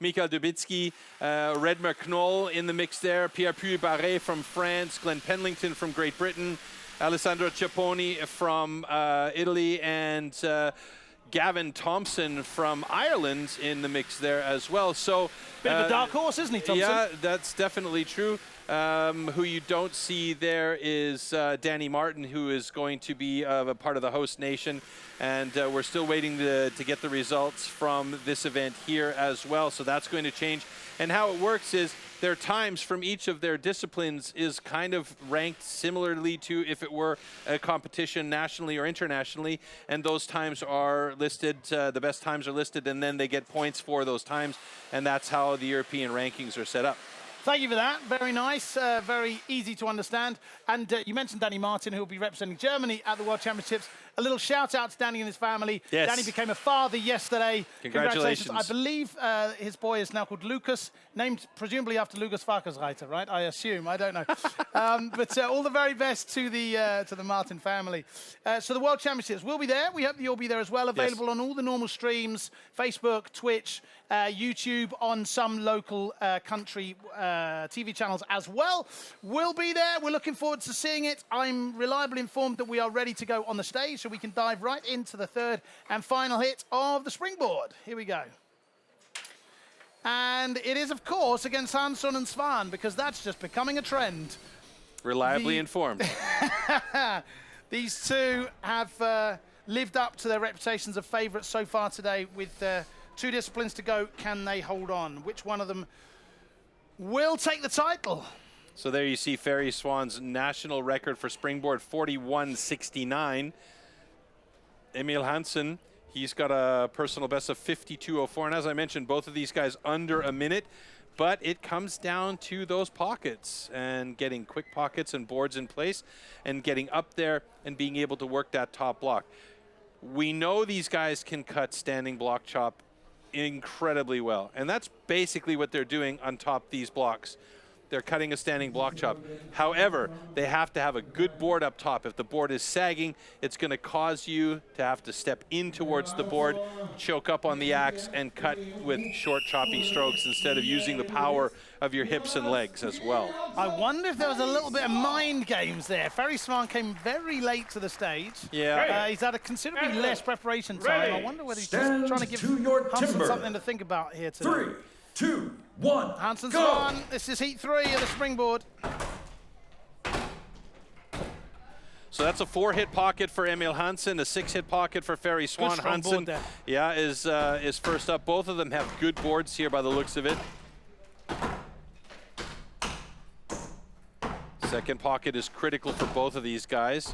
Mikael Dubitsky, Redmer Knoll in the mix there, Pierre-Puy Barret from France, Glenn Penlington from Great Britain, Alessandro Ciapponi from Italy, and Gavin Thompson from Ireland in the mix there as well. So bit of a dark horse, isn't he, Thompson? Yeah, that's definitely true. Who you don't see there is Danny Martin, who is going to be a part of the host nation. And we're still waiting to get the results from this event here as well. So that's going to change. And how it works is their times from each of their disciplines is kind of ranked similarly to if it were a competition nationally or internationally. And those times are listed, the best times are listed, and then they get points for those times. And that's how the European rankings are set up. Thank you for that. Very nice, very easy to understand. And you mentioned Danny Martin, who will be representing Germany at the World Championships. A little shout out to Danny and his family. Yes. Danny became a father yesterday. Congratulations. I believe his boy is now called Lucas, named presumably after Lucas Farkersreiter, right? I assume. I don't know. But all the very best to the Martin family. So the World Championships will be there. We hope that you'll be there as well. Available on all the normal streams, Facebook, Twitch, YouTube, on some local country TV channels as well. We'll be there. We're looking forward to seeing it. I'm reliably informed that we are ready to go on the stage, so we can dive right into the third and final hit of the springboard. Here we go. And it is, of course, against Hansson and Svan, because that's just becoming a trend. Reliably informed. These two have lived up to their reputations of favourites so far today with 2 disciplines to go. Can they hold on? Which one of them will take the title? So there you see Ferry Svan's national record for springboard, 41.69. Emil Hansson, he's got a personal best of 52.04. And as I mentioned, both of these guys under a minute. But it comes down to those pockets and getting quick pockets and boards in place and getting up there and being able to work that top block. We know these guys can cut standing block chop incredibly well. And that's basically what they're doing on top these blocks. They're cutting a standing block chop. However, they have to have a good board up top. If the board is sagging, it's going to cause you to have to step in towards the board, choke up on the axe, and cut with short, choppy strokes instead of using the power of your hips and legs as well. I wonder if there was a little bit of mind games there. Ferry Svan came very late to the stage. Yeah. He's had a considerably less preparation time. I wonder whether he's just trying to give Hansson something to think about here today. 3, 2, 1, Hansson's go! on. This is heat 3 of the springboard. So that's a 4-hit pocket for Emil Hansson, a 6-hit pocket for Ferry Svan. Hansson, yeah, is first up. Both of them have good boards here by the looks of it. Second pocket is critical for both of these guys.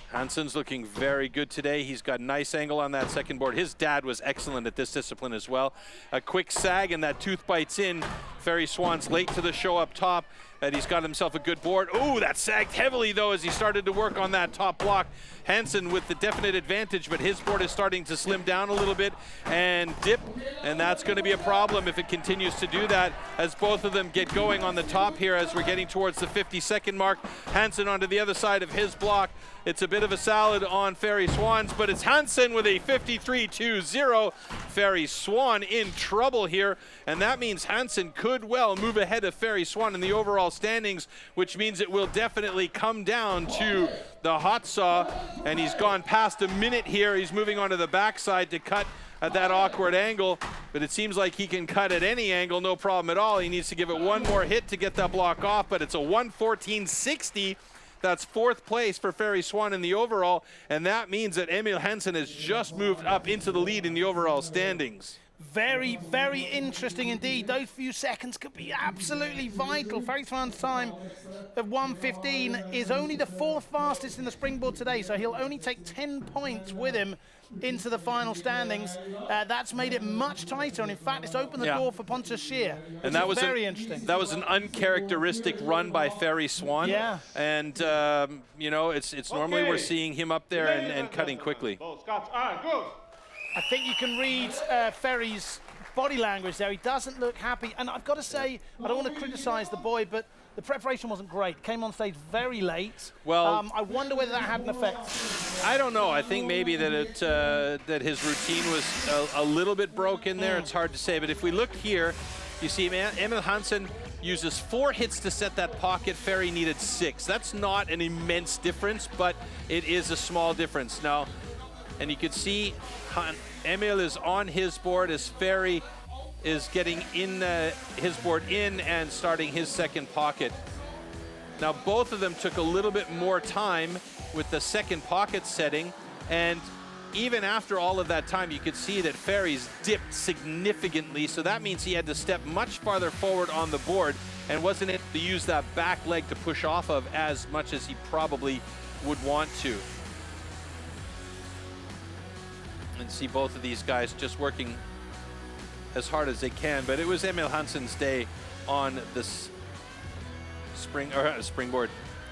Hansson's looking very good today. He's got nice angle on that second board. His dad was excellent at this discipline as well. A quick sag and that tooth bites in. Ferry Svan's late to the show up top, and he's got himself a good board. Ooh, that sagged heavily though as he started to work on that top block. Hansson with the definite advantage, but his board is starting to slim down a little bit and dip, and that's going to be a problem if it continues to do that as both of them get going on the top here as we're getting towards the 50-second mark. Hansson onto the other side of his block. It's a bit of a salad on Ferry Svan's, but it's Hansson with a 53-2-0. Ferry Svan in trouble here, and that means Hansson could well move ahead of Ferry Svan in the overall standings, which means it will definitely come down to the hot saw, and he's gone past a minute here. He's moving onto the backside to cut at that awkward angle, but it seems like he can cut at any angle, no problem at all. He needs to give it one more hit to get that block off, but it's a 1:14.60. That's 4th place for Ferry Svan in the overall, and that means that Emil Hansson has just moved up into the lead in the overall standings. Very, very interesting indeed. Those few seconds could be absolutely vital. Ferry Svan's time of 1:15 is only the 4th fastest in the springboard today, so he'll only take 10 points with him into the final standings. That's made it much tighter, and in fact, it's opened the door for Pontus Scheer, and that was very interesting. That was an uncharacteristic run by Ferry Svan. Yeah. And you know, it's normally we're seeing him up there and cutting quickly. I think you can read Ferry's body language there. He doesn't look happy. And I've got to say, I don't want to criticize the boy, but the preparation wasn't great. Came on stage very late. Well, I wonder whether that had an effect. I don't know. I think maybe that that his routine was a little bit broken there. It's hard to say. But if we look here, you see Emil Hansson uses 4 hits to set that pocket. Ferry needed 6. That's not an immense difference, but it is a small difference. Now, and you can see Emil is on his board as Ferry is getting in his board in and starting his second pocket. Now both of them took a little bit more time with the second pocket setting, and even after all of that time you could see that Ferry's dipped significantly, so that means he had to step much farther forward on the board and wasn't able to use that back leg to push off of as much as he probably would want to. And see both of these guys just working as hard as they can, but it was Emil Hansson's day on this springboard.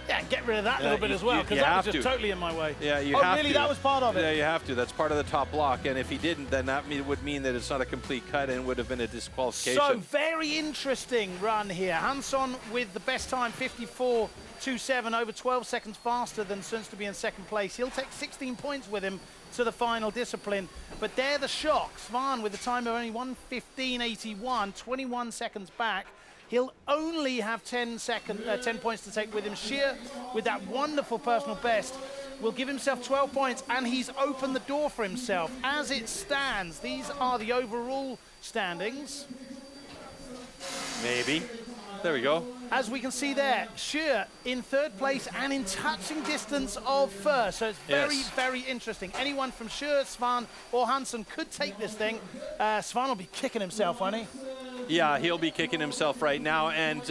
Yeah, get rid of that little bit as well, because that was just totally in my way. Yeah, you have to. Oh, really? That was part of it? Yeah, you have to. That's part of the top block, and if he didn't, then that would mean that it's not a complete cut and would have been a disqualification. So, very interesting run here. Hansson with the best time, 54.27, over 12 seconds faster than Sunds to be in second place. He'll take 16 points with him to the final discipline. But they're the shocks. Svan with a time of only 1:15.81, 21 seconds back. He'll only have 10 points to take with him. Scheer, with that wonderful personal best, will give himself 12 points, and he's opened the door for himself. As it stands, these are the overall standings. Maybe. There we go. As we can see there, Scheer in 3rd place and in touching distance of first. So it's very, very interesting. Anyone from Scheer, Svan, or Hansson could take this thing. Svan will be kicking himself, won't he? Yeah, he'll be kicking himself right now, and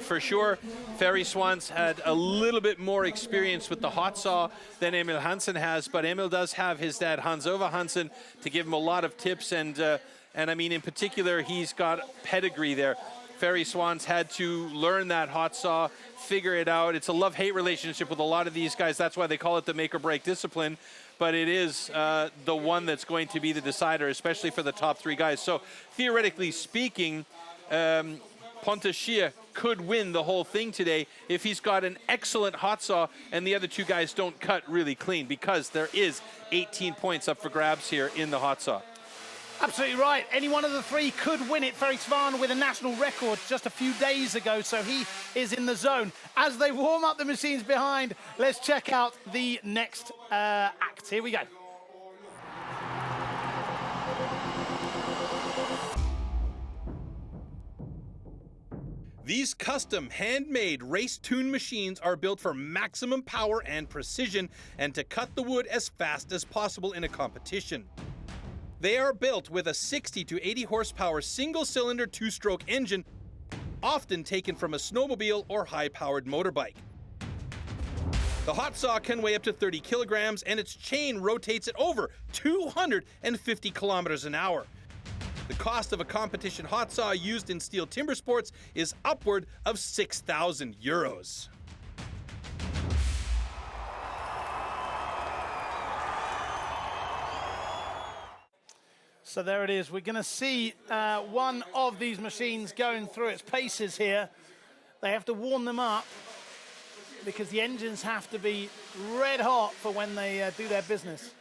for sure, Ferry Svan's had a little bit more experience with the hot saw than Emil Hansson has, but Emil does have his dad, Hans-Ove Hansson, to give him a lot of tips, and I mean, in particular, he's got pedigree there. Ferry Svan's had to learn that hot saw, figure it out. It's a love-hate relationship with a lot of these guys. That's why they call it the make-or-break discipline. But it is the one that's going to be the decider, especially for the top 3 guys. So theoretically speaking, Pontus Scheer could win the whole thing today if he's got an excellent hot saw and the other 2 guys don't cut really clean, because there is 18 points up for grabs here in the hot saw. Absolutely right. Any one of the 3 could win it. Ferry Svan with a national record just a few days ago, so he is in the zone. As they warm up the machines behind, let's check out the next act. Here we go. These custom, handmade race-tuned machines are built for maximum power and precision, and to cut the wood as fast as possible in a competition. They are built with a 60 to 80 horsepower single-cylinder 2-stroke engine, often taken from a snowmobile or high-powered motorbike. The hot saw can weigh up to 30 kilograms, and its chain rotates at over 250 kilometers an hour. The cost of a competition hot saw used in STIHL Timbersports is upward of 6,000 euros. So there it is. We're going to see one of these machines going through its paces here. They have to warm them up because the engines have to be red hot for when they do their business.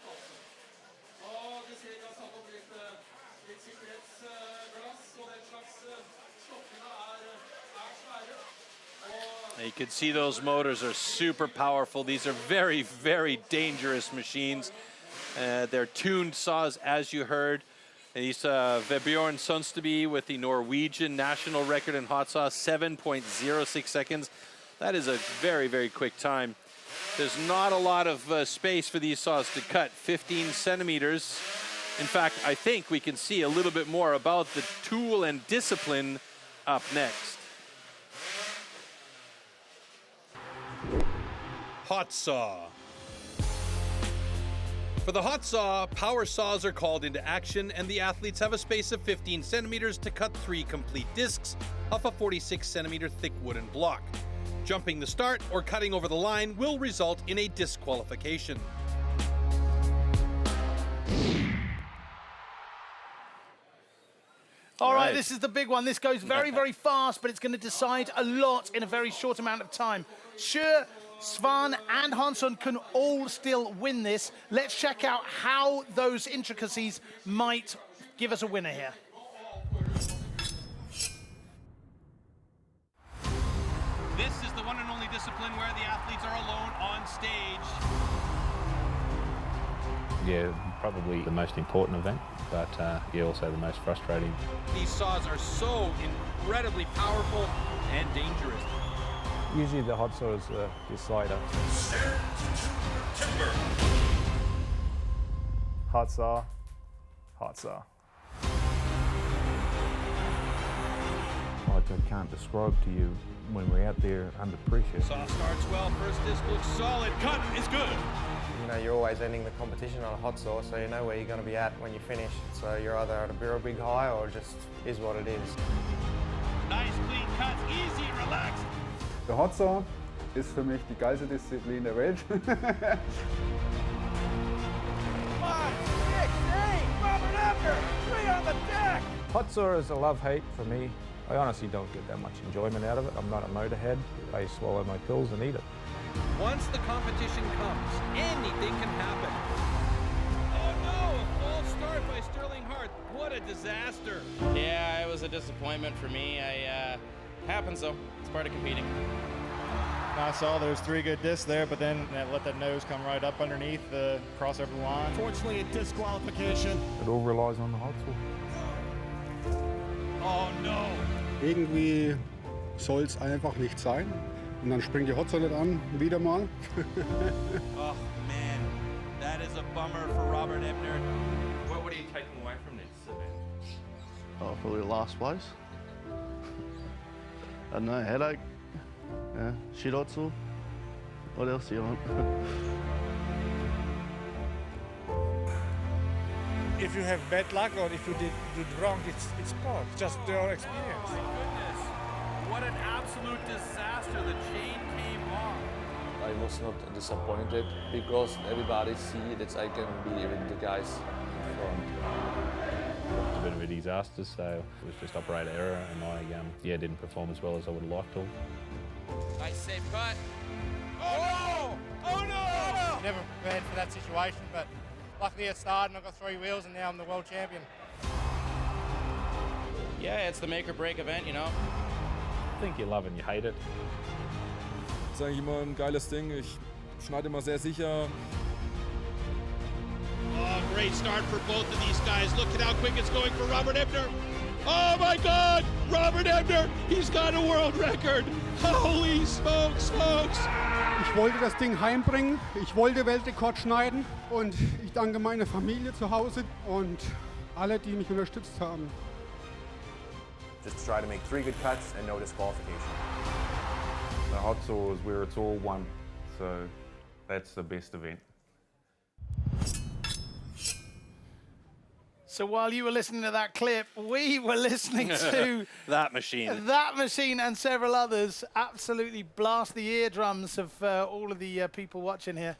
You can see those motors are super powerful. These are very, very dangerous machines. They're tuned saws, as you heard. He's Vebjorn Sundsteby with the Norwegian national record in hot saw, 7.06 seconds. That is a very, very quick time. There's not a lot of space for these saws to cut. 15 centimeters In fact, I think we can see a little bit more about the tool and discipline up next. Hot saw. For the hot saw, power saws are called into action, and the athletes have a space of 15 centimeters to cut 3 complete discs off a 46 centimeter thick wooden block. Jumping the start or cutting over the line will result in a disqualification. All right, this is the big one. This goes very, very fast, but it's going to decide a lot in a very short amount of time. Sure, Svan and Hansson can all still win this. Let's check out how those intricacies might give us a winner here. This is the one and only discipline where the athletes are alone on stage. Yeah, probably the most important event, but yeah, also the most frustrating. These saws are so incredibly powerful and dangerous. Usually the hot saw is the decider. Hot saw, hot saw. Like I can't describe to you when we're out there under pressure. Saw starts well, first disc looks solid, cut is good. You know, you're always ending the competition on a hot saw, so you know where you're going to be at when you finish. So you're either at a real big high or just is what it is. Nice clean cuts, easy, relaxed. Der Hot Saw ist für mich die geilste Disziplin der Welt. 5, 6, 8, Robert Ebner, 3 on the deck. Hot saw is a love-hate for me. I honestly don't get that much enjoyment out of it. I'm not a motorhead. I swallow my pills and eat it. Once the competition comes, anything can happen. Oh no, a false start by Sterling Hart. What a disaster. Yeah, it was a disappointment for me. Happens though, it's part of competing. I saw there was 3 good discs there, but then let that nose come right up underneath the crossover line. Unfortunately, a disqualification. It all relies on the hot saw. Oh no. Irgendwie soll es einfach nicht sein. Und dann springt die Hot Saw nicht an, wieder mal. Oh man, that is a bummer for Robert Ebner. What are you taking away from this event? Oh, probably last place. I don't know, headache. Yeah, shit hot saw. What else do you want? If you have bad luck or if you did wrong, it's part, just your experience. Oh my goodness, what an absolute disaster. The chain came off. I was not disappointed because everybody see that I can be with the guys in front. It's a bit of a disaster, so it was just operator error, and I didn't perform as well as I would have liked to. Nice safe cut. Oh no! Oh no! Never prepared for that situation, but luckily it started and I got 3 wheels and now I'm the world champion. Yeah, it's the make or break event, you know. I think you love and you hate it. Das ist eigentlich immer ein geiles Ding. Ich schneide immer sehr sicher. Oh, great start for both of these guys. Look at how quick it's going for Robert Ebner. Oh my God, Robert Ebner, he's got a world record. Holy smokes, folks. Ich wollte das Ding heimbringen, ich wollte Weltrekord schneiden und ich danke meiner Familie zu Hause und alle, die mich unterstützt haben. Just try to make 3 good cuts and no disqualification. The hot saw is where it's all won, so that's the best event. So while you were listening to that clip, we were listening to that machine and several others absolutely blast the eardrums of all of the people watching here.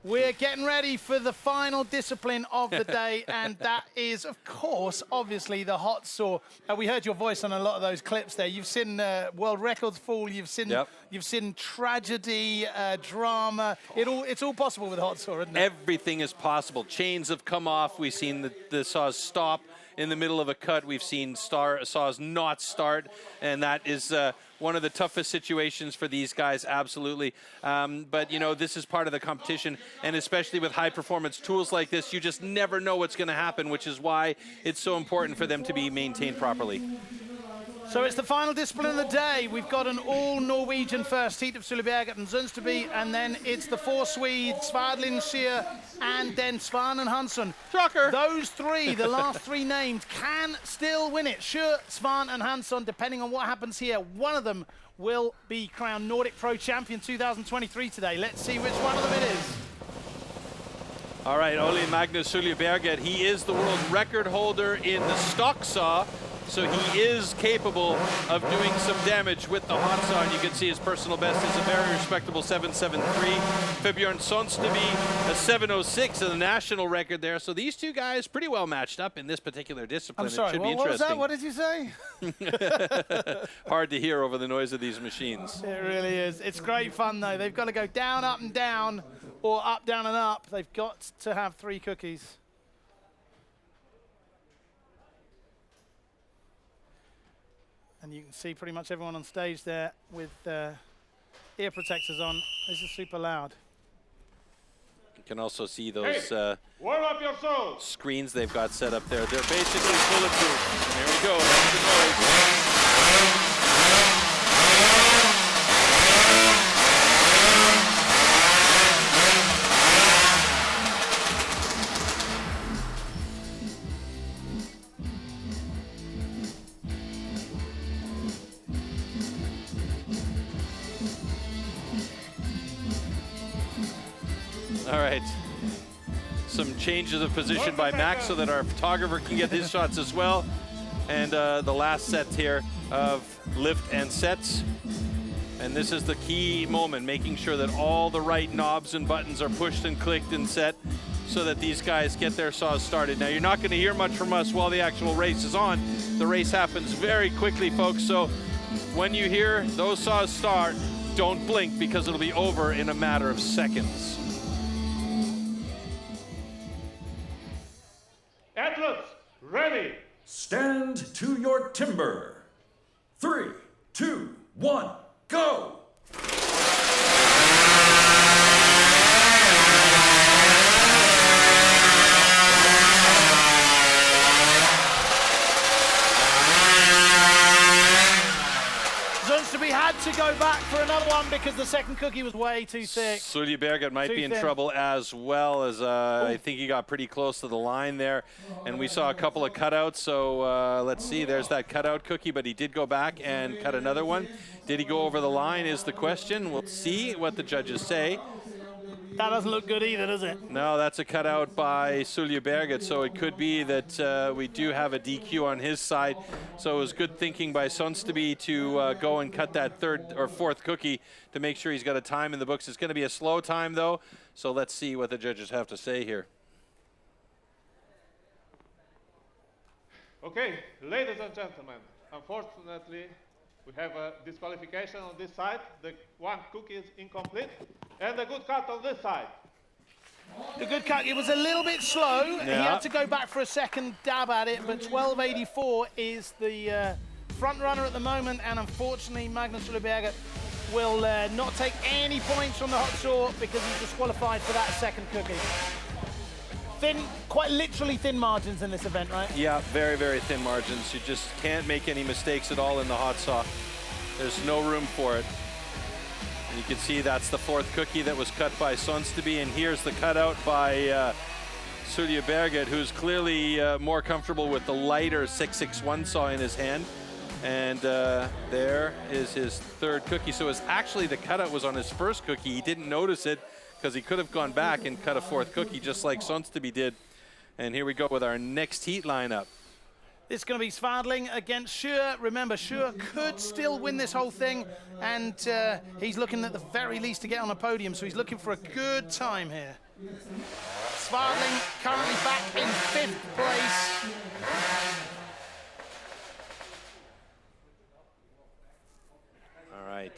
We're getting ready for the final discipline of the day, and that is, of course, obviously the hot saw. We heard your voice on a lot of those clips there. You've seen world records fall. You've seen tragedy, drama. It's all possible with a hot saw, isn't it? Everything is possible. Chains have come off. We've seen the saws stop in the middle of a cut. We've seen saws not start, and that is one of the toughest situations for these guys, absolutely. But, you know, this is part of the competition, and especially with high-performance tools like this, you just never know what's going to happen, which is why it's so important for them to be maintained properly. So it's the final discipline of the day. We've got an all-Norwegian first heat of Sulleberget and Zundsteby, and then it's the 4 Swedes, Svadlin, Scheer, and then Svan and Hansson. Shocker! Those 3, the last 3 named, can still win it. Scheer, Svan, and Hansson, depending on what happens here, one of them will be crowned Nordic Pro Champion 2023 today. Let's see which one of them it is. All right, Ole Magnus Sulleberget, he is the world record holder in the stock saw, so he is capable of doing some damage with the hot saw, and you can see his personal best is a very respectable 7.73. Bjørn Zundsteby, a 7.06 and the national record there. So these two guys pretty well matched up in this particular discipline. I'm sorry, it should be what was interesting. that? What did you say? Hard to hear over the noise of these machines. It really is. It's great fun, though. They've got to go down, up, and down, or up, down, and up. They've got to have 3 cookies. And you can see pretty much everyone on stage there with ear protectors on. This is super loud. You can also see those warm up your soul. screens they've got set up there. They're basically bulletproof. There we go. That's the noise. All right, some changes of position by Max so that our photographer can get his shots as well. And the last set here of lift and sets. And this is the key moment, making sure that all the right knobs and buttons are pushed and clicked and set so that these guys get their saws started. Now, you're not going to hear much from us while the actual race is on. The race happens very quickly, folks. So when you hear those saws start, don't blink because it'll be over in a matter of seconds. Athletes, ready. Stand to your timber. 3, 2, 1, go! Zundsteby had to go back for another one because the second cookie was way too thick. Sulleberget might be in trouble as well, as I think he got pretty close to the line there. And we saw a couple of cutouts, so let's see. There's that cutout cookie, but he did go back and cut another one. Did he go over the line is the question. We'll see what the judges say. That doesn't look good either, does it? No, that's a cutout by Sulleberget, so it could be that we do have a DQ on his side. So it was good thinking by Zundsteby to go and cut that 3rd or 4th cookie to make sure he's got a time in the books. It's going to be a slow time, though, so let's see what the judges have to say here. Okay, ladies and gentlemen, unfortunately, we have a disqualification on this side. The 1 cookie is incomplete. And a good cut on this side. The good cut, it was a little bit slow. Yeah. He had to go back for a second dab at it, but 12.84 is the front runner at the moment, and unfortunately Magnus Sulleberget will not take any points from the hot saw because he's disqualified for that second cookie. Thin, quite literally thin margins in this event, right? Yeah, very, very thin margins. You just can't make any mistakes at all in the hot saw. There's no room for it. And you can see that's the 4th cookie that was cut by Zundsteby, and here's the cutout by Sulleberget, who's clearly more comfortable with the lighter 661 saw in his hand. And there is his 3rd cookie. So it's actually the cutout was on his 1st cookie. He didn't notice it because he could have gone back and cut a 4th cookie just like Zundsteby did. And here we go with our next heat lineup. It's going to be Svadling against Scheer. Remember, Scheer could still win this whole thing, and he's looking at the very least to get on a podium, so he's looking for a good time here. Svadling currently back in 5th place. All right.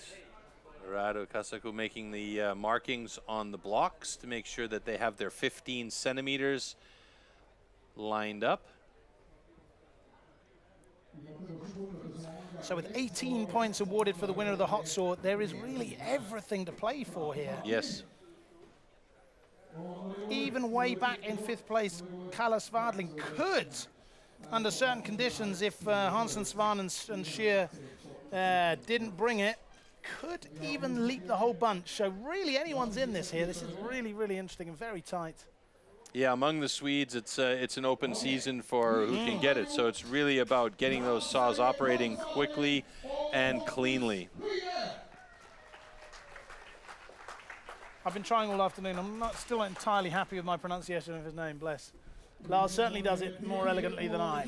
Rado Kasaku making the markings on the blocks to make sure that they have their 15 centimeters lined up. So with 18 points awarded for the winner of the hot saw, there is really everything to play for here. Yes. Even way back in 5th place, Kalle Svadling could under certain conditions, if Hansson, Svan and Shear didn't bring it, could even leap the whole bunch. So really anyone's in this here. This is really, really interesting and very tight. Yeah, among the Swedes, it's an open season for who can get it. So it's really about getting those saws operating quickly and cleanly. I've been trying all afternoon. I'm still not entirely happy with my pronunciation of his name, bless. Lars certainly does it more elegantly than I.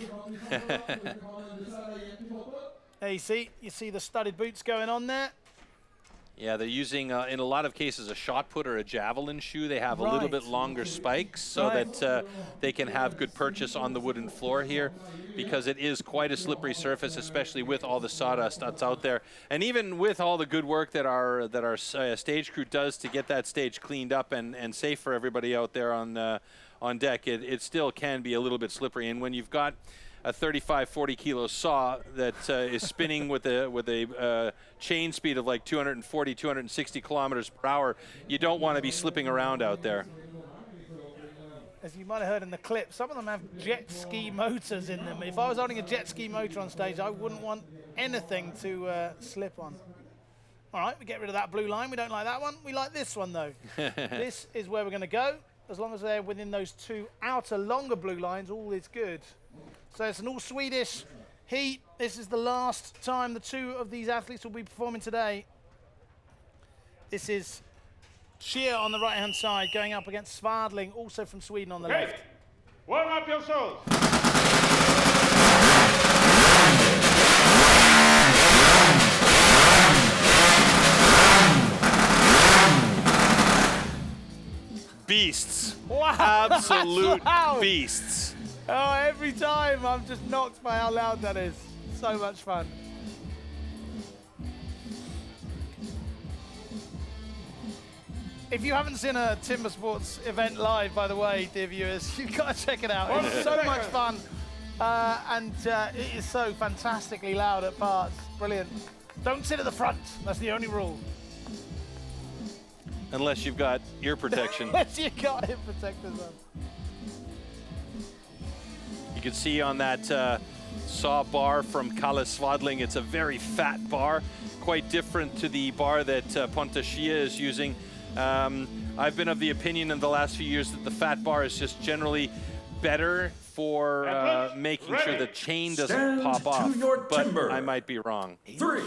There you see the studded boots going on there. Yeah, they're using, in a lot of cases, a shot put or a javelin shoe. They have a little bit longer spikes so that they can have good purchase on the wooden floor here, because it is quite a slippery surface, especially with all the sawdust that's out there. And even with all the good work that our stage crew does to get that stage cleaned up and safe for everybody out there on deck, it still can be a little bit slippery. And when you've got a 35, 40 kilo saw that is spinning with a chain speed of like 240, 260 kilometers per hour, you don't want to be slipping around out there. As you might have heard in the clip, some of them have jet ski motors in them. If I was holding a jet ski motor on stage, I wouldn't want anything to slip on. All right, we get rid of that blue line. We don't like that one. We like this one, though. This is where we're going to go. As long as they're within those two outer longer blue lines, all is good. So it's an all-Swedish heat. This is the last time the two of these athletes will be performing today. This is Shear on the right-hand side going up against Svadling, also from Sweden, on the left. Warm up your souls. Beasts. Wow, absolute beasts. Oh, every time I'm just knocked by how loud that is. So much fun. If you haven't seen a Timber Sports event live, by the way, dear viewers, you've got to check it out. It's so much fun. And it is so fantastically loud at parts. Brilliant. Don't sit at the front. That's the only rule. Unless you've got ear protection. Unless you've got ear protectors on. You can see on that saw bar from Kalle Svadling, it's a very fat bar, quite different to the bar that Pontus Schia is using. I've been of the opinion in the last few years that the fat bar is just generally better for making sure the chain doesn't pop off, but I might be wrong. 3,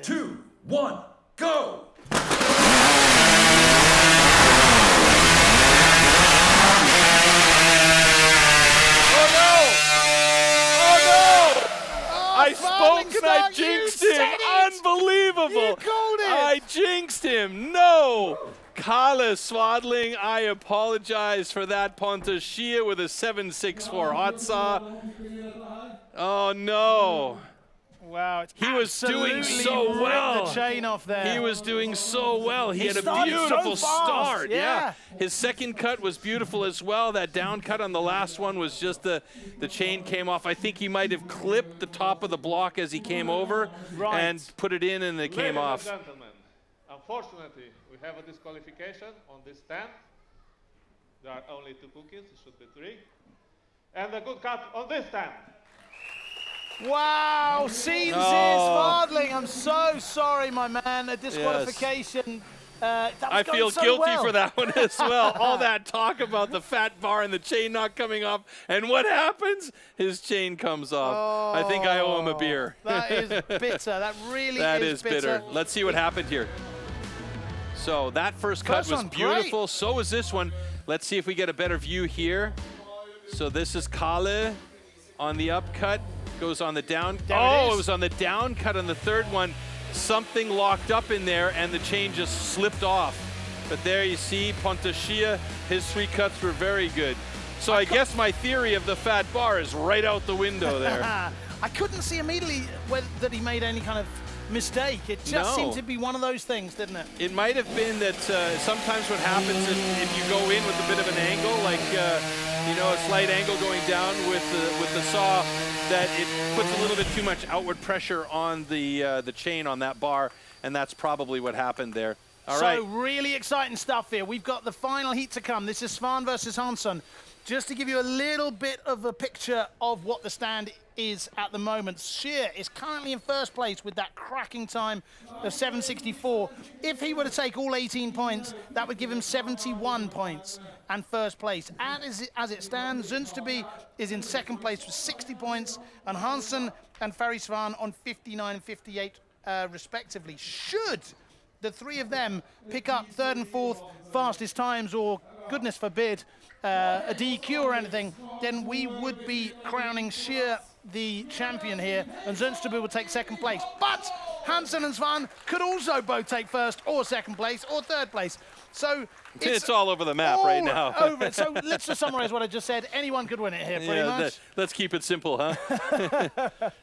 2, 1, go! I spoke and I jinxed him. Unbelievable. You called it. I jinxed him. No. Kalle Svadling, I apologize for that. Pontus Schia with a 7.64 hot saw. Oh, no. Wow, he was doing so well. The chain off there. He was doing so well. He had a beautiful start. Yeah. His second cut was beautiful as well. That down cut on the last one was just the chain came off. I think he might have clipped the top of the block as he came over and put it in, and it came off. Ladies and gentlemen, unfortunately, we have a disqualification on this stand. There are only 2 cookies. It should be 3. And a good cut on this stand. Wow, scenes here, Svadling. I'm so sorry, my man. A disqualification. Yes. I feel guilty for that one as well. All that talk about the fat bar and the chain not coming off, and what happens? His chain comes off. I think I owe him a beer. That is bitter. That really is bitter. Let's see what happened here. So that first cut was beautiful. Great. So was this one. Let's see if we get a better view here. So this is Kalle on the upcut. Goes on the down. It was on the down cut on the third one. Something locked up in there, and the chain just slipped off. But there you see Pontus Schia, his 3 cuts were very good. So I guess my theory of the fat bar is right out the window there. I couldn't see immediately that he made any kind of mistake. It just seemed to be one of those things, didn't it? It might have been that sometimes what happens if you go in with a bit of an angle, like a slight angle going down with the saw, that it puts a little bit too much outward pressure on the chain on that bar, and that's probably what happened there. All so right. really exciting stuff here. We've got the final heat to come. This is Svan versus Hansson. Just to give you a little bit of a picture of what the stand is at the moment. Scheer is currently in first place with that cracking time of 7:64. If he were to take all 18 points, that would give him 71 points and first place. And as it stands, Zundsterby is in second place with 60 points, and Hansson and Ferry Svan on 59 and 58 respectively. Should the three of them pick up third and fourth fastest times, or goodness forbid, a DQ or anything, then we would be crowning Scheer the champion here, and Zundsterby will take second place. But Hansson and Svan could also both take first or second place or third place. So it's all over the map right now. Over. So let's just summarize what I just said. Anyone could win it here, pretty much. Let's keep it simple, huh?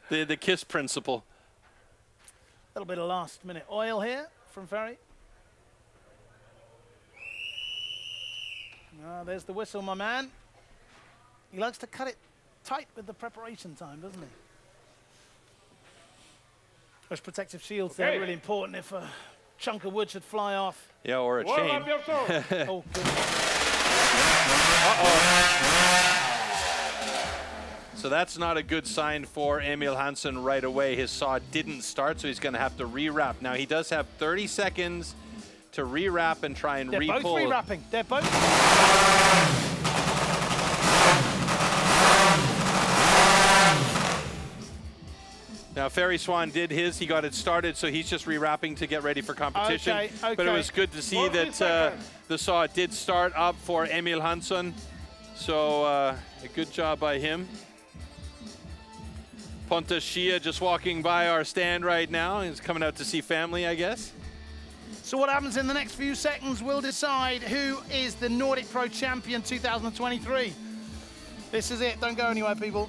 the KISS principle. A little bit of last-minute oil here from Ferry. There's the whistle, my man. He likes to cut it tight with the preparation time, doesn't he? Those protective shields, they're really important if a chunk of wood should fly off. Yeah, or a chain. Oh, good. So that's not a good sign for Emil Hansson right away. His saw didn't start, so he's going to have to rewrap. Now, he does have 30 seconds to rewrap and try and re-pull. They're both rewrapping. They're both. Now, Ferry Svan did his. He got it started, so he's just rewrapping to get ready for competition. Okay. But it was good to see that the saw did start up for Emil Hansson. So a good job by him. Pontus Schia just walking by our stand right now. He's coming out to see family, I guess. So what happens in the next few seconds will decide who is the Nordic Pro Champion 2023. This is it. Don't go anywhere, people.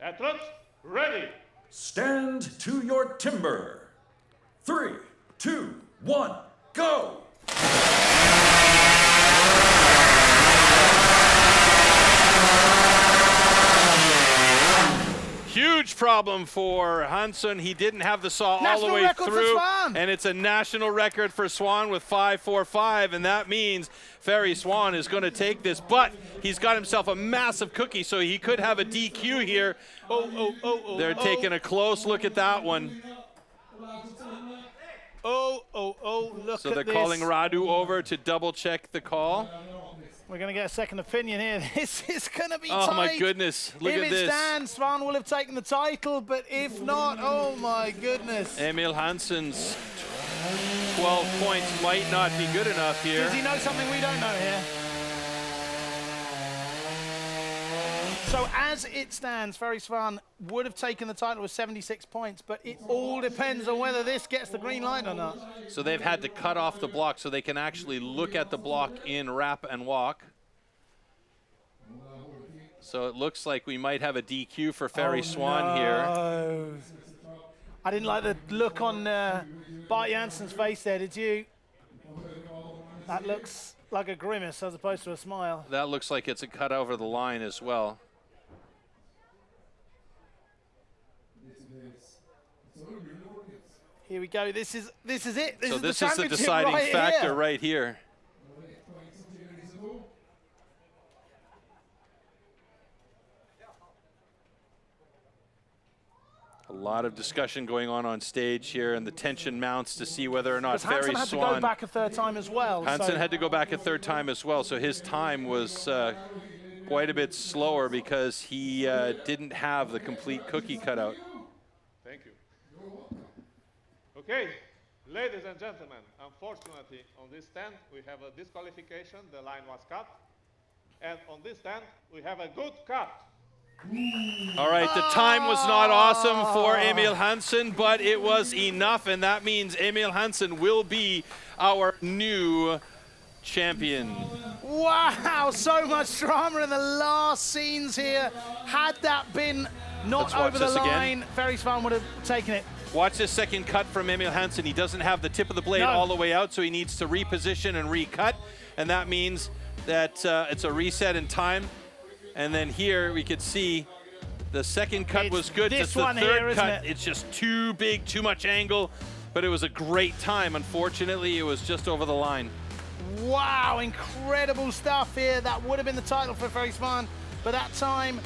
Athletes, ready. Stand to your timber. 3, 2, 1, go! Huge problem for Hansson. He didn't have the saw all the way through, and it's a national record for Svan with 5.45, and that means Ferry Svan is going to take this, but he's got himself a massive cookie, so he could have a DQ here. They're taking a close look at that one. Look so at they're this. calling Radu over to double check the call. We're going to get a second opinion here. This is going to be tight. Oh, my goodness. Look at this. If it stands, Svan will have taken the title, but if not, oh, my goodness. Emil Hansson's 12 points might not be good enough here. Does he know something we don't know here? So as it stands, Ferry Svan would have taken the title with 76 points, but it all depends on whether this gets the green light or not. So they've had to cut off the block so they can actually look at the block in wrap and walk. So it looks like we might have a DQ for Ferry Svan here. I didn't like the look on Bart Jansson's face there, did you? That looks like a grimace as opposed to a smile. That looks like it's a cut over the line as well. Here we go. This is it. So this is the deciding factor right here. A lot of discussion going on stage here, and the tension mounts to see whether or not Ferry Svan. Hansson had to go back a third time as well. Hansson had to go back a third time as well, so his time was quite a bit slower because he didn't have the complete cookie cutout. Thank you. Okay, ladies and gentlemen, unfortunately on this stand we have a disqualification, the line was cut. And on this stand we have a good cut. All right, the time was not awesome for Emil Hansson, but it was enough, and that means Emil Hansson will be our new champion. Wow, so much drama in the last scenes here. Had that been not over the line, Ferry Svan would have taken it. Watch this second cut from Emil Hansson. He doesn't have the tip of the blade all the way out, so he needs to reposition and recut, and that means that it's a reset in time. And then here we could see the second cut was good. This just the one third here, isn't cut, it? it's just too big, too much angle. But it was a great time. Unfortunately, it was just over the line. Wow, incredible stuff here. That would have been the title for Ferry Svan, but that time,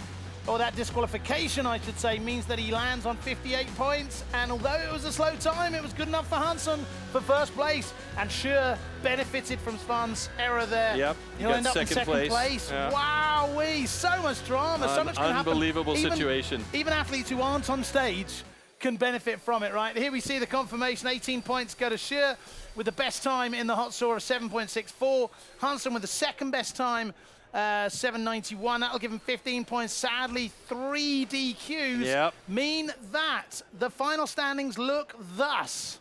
or that disqualification, I should say, means that he lands on 58 points. And although it was a slow time, it was good enough for Hansson for first place. And Sure benefited from Svan's error there. Yep, He'll end up in second place. Yeah. Wow-wee, so much drama, so much can happen. Unbelievable situation. Even athletes who aren't on stage can benefit from it, right? Here we see the confirmation. 18 points go to Sure with the best time in the hot saw of 7.64. Hansson with the second best time, 7.91. That'll give him 15 points. Sadly, 3 DQs mean that the final standings look thus.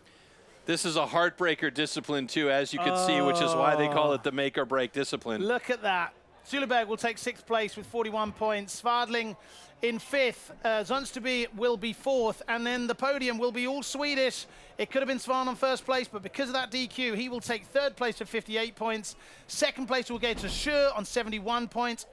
This is a heartbreaker discipline too, as you can see, which is why they call it the make or break discipline. Look at that. Zuleberg will take 6th place with 41 points. Svadling in 5th. Zonsterby will be 4th. And then the podium will be all Swedish. It could have been Svan on 1st place, but because of that DQ, he will take 3rd place with 58 points. 2nd place will go to Sure on 71 points.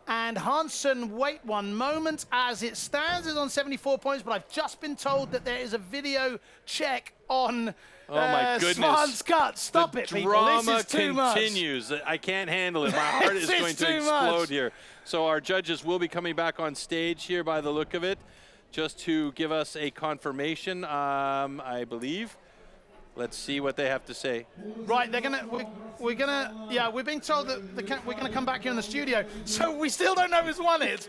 And Hansson, wait one moment, as it stands, is on 74 points, but I've just been told that there is a video check on Svan's cut. Stop it, people. This is too much. Drama continues. I can't handle it. My heart is going to explode here. So our judges will be coming back on stage here by the look of it, just to give us a confirmation, I believe. Let's see what they have to say. Right, we're being told that we're gonna come back here in the studio, so we still don't know who's won it.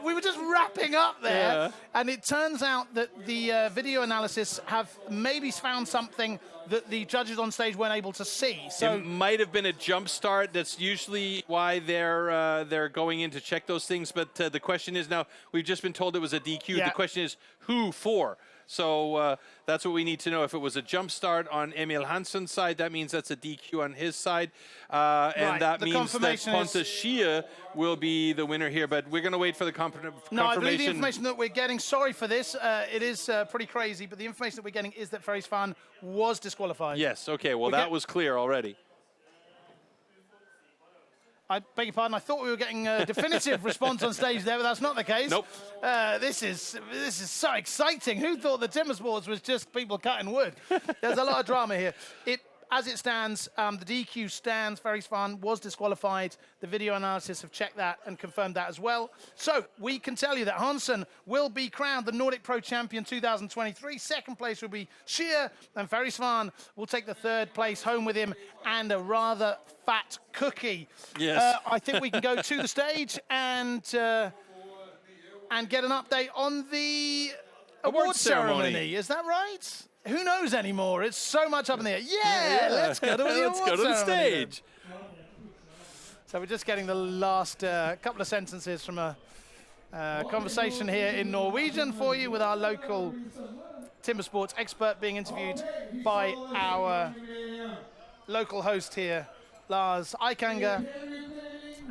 We were just wrapping up there, and it turns out that the video analysis have maybe found something that the judges on stage weren't able to see. So it might have been a jump start. That's usually why they're going in to check those things. But the question is now, we've just been told it was a DQ. The question is, who for? So that's what we need to know. If it was a jump start on Emil Hansson's side, that means that's a DQ on his side. And that means that Pontus Schie will be the winner here. But we're going to wait for the confirmation. No, I believe the information that we're getting, sorry for this, it is pretty crazy, but the information that we're getting is that Ferry Svan was disqualified. Yes, okay, well, that was clear already. I beg your pardon, I thought we were getting a definitive response on stage there, but that's not the case. Nope. This is so exciting. Who thought the timber sports was just people cutting wood? There's a lot of drama here. As it stands, the DQ stands. Ferry Svan was disqualified. The video analysis have checked that and confirmed that as well. So we can tell you that Hansson will be crowned the Nordic Pro Champion 2023. 2nd place will be Schie, and Ferry Svan will take the 3rd place home with him and a rather fat cookie. Yes. I think we can go to the stage and get an update on the award ceremony. Is that right? Who knows anymore? It's so much up in the air. Yeah, let's go to the stage. So we're just getting the last couple of sentences from a conversation here in Norwegian for you with our local timber sports expert being interviewed by our local host here, Lars Eikanger.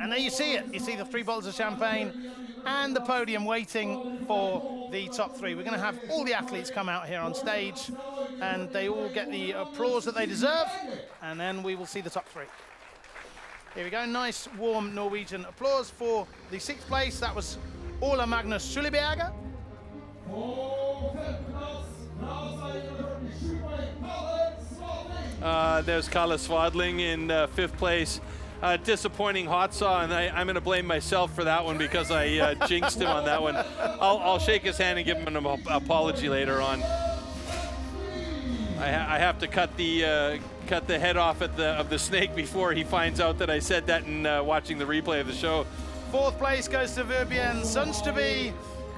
And there you see it. You see the 3 bottles of champagne and the podium waiting for the top 3. We're going to have all the athletes come out here on stage, and they all get the applause that they deserve, and then we will see the top 3. Here we go. Nice, warm Norwegian applause for the 6th place. That was Ola Magnus Zuleberg. There's Kalle Svadling in 5th place. Disappointing hot saw, and I'm going to blame myself for that one because I jinxed him on that one. I'll shake his hand and give him an apology later on. I have to cut the head off of the snake before he finds out that I said that in watching the replay of the show. 4th place goes to Verbjørn Sundsteby.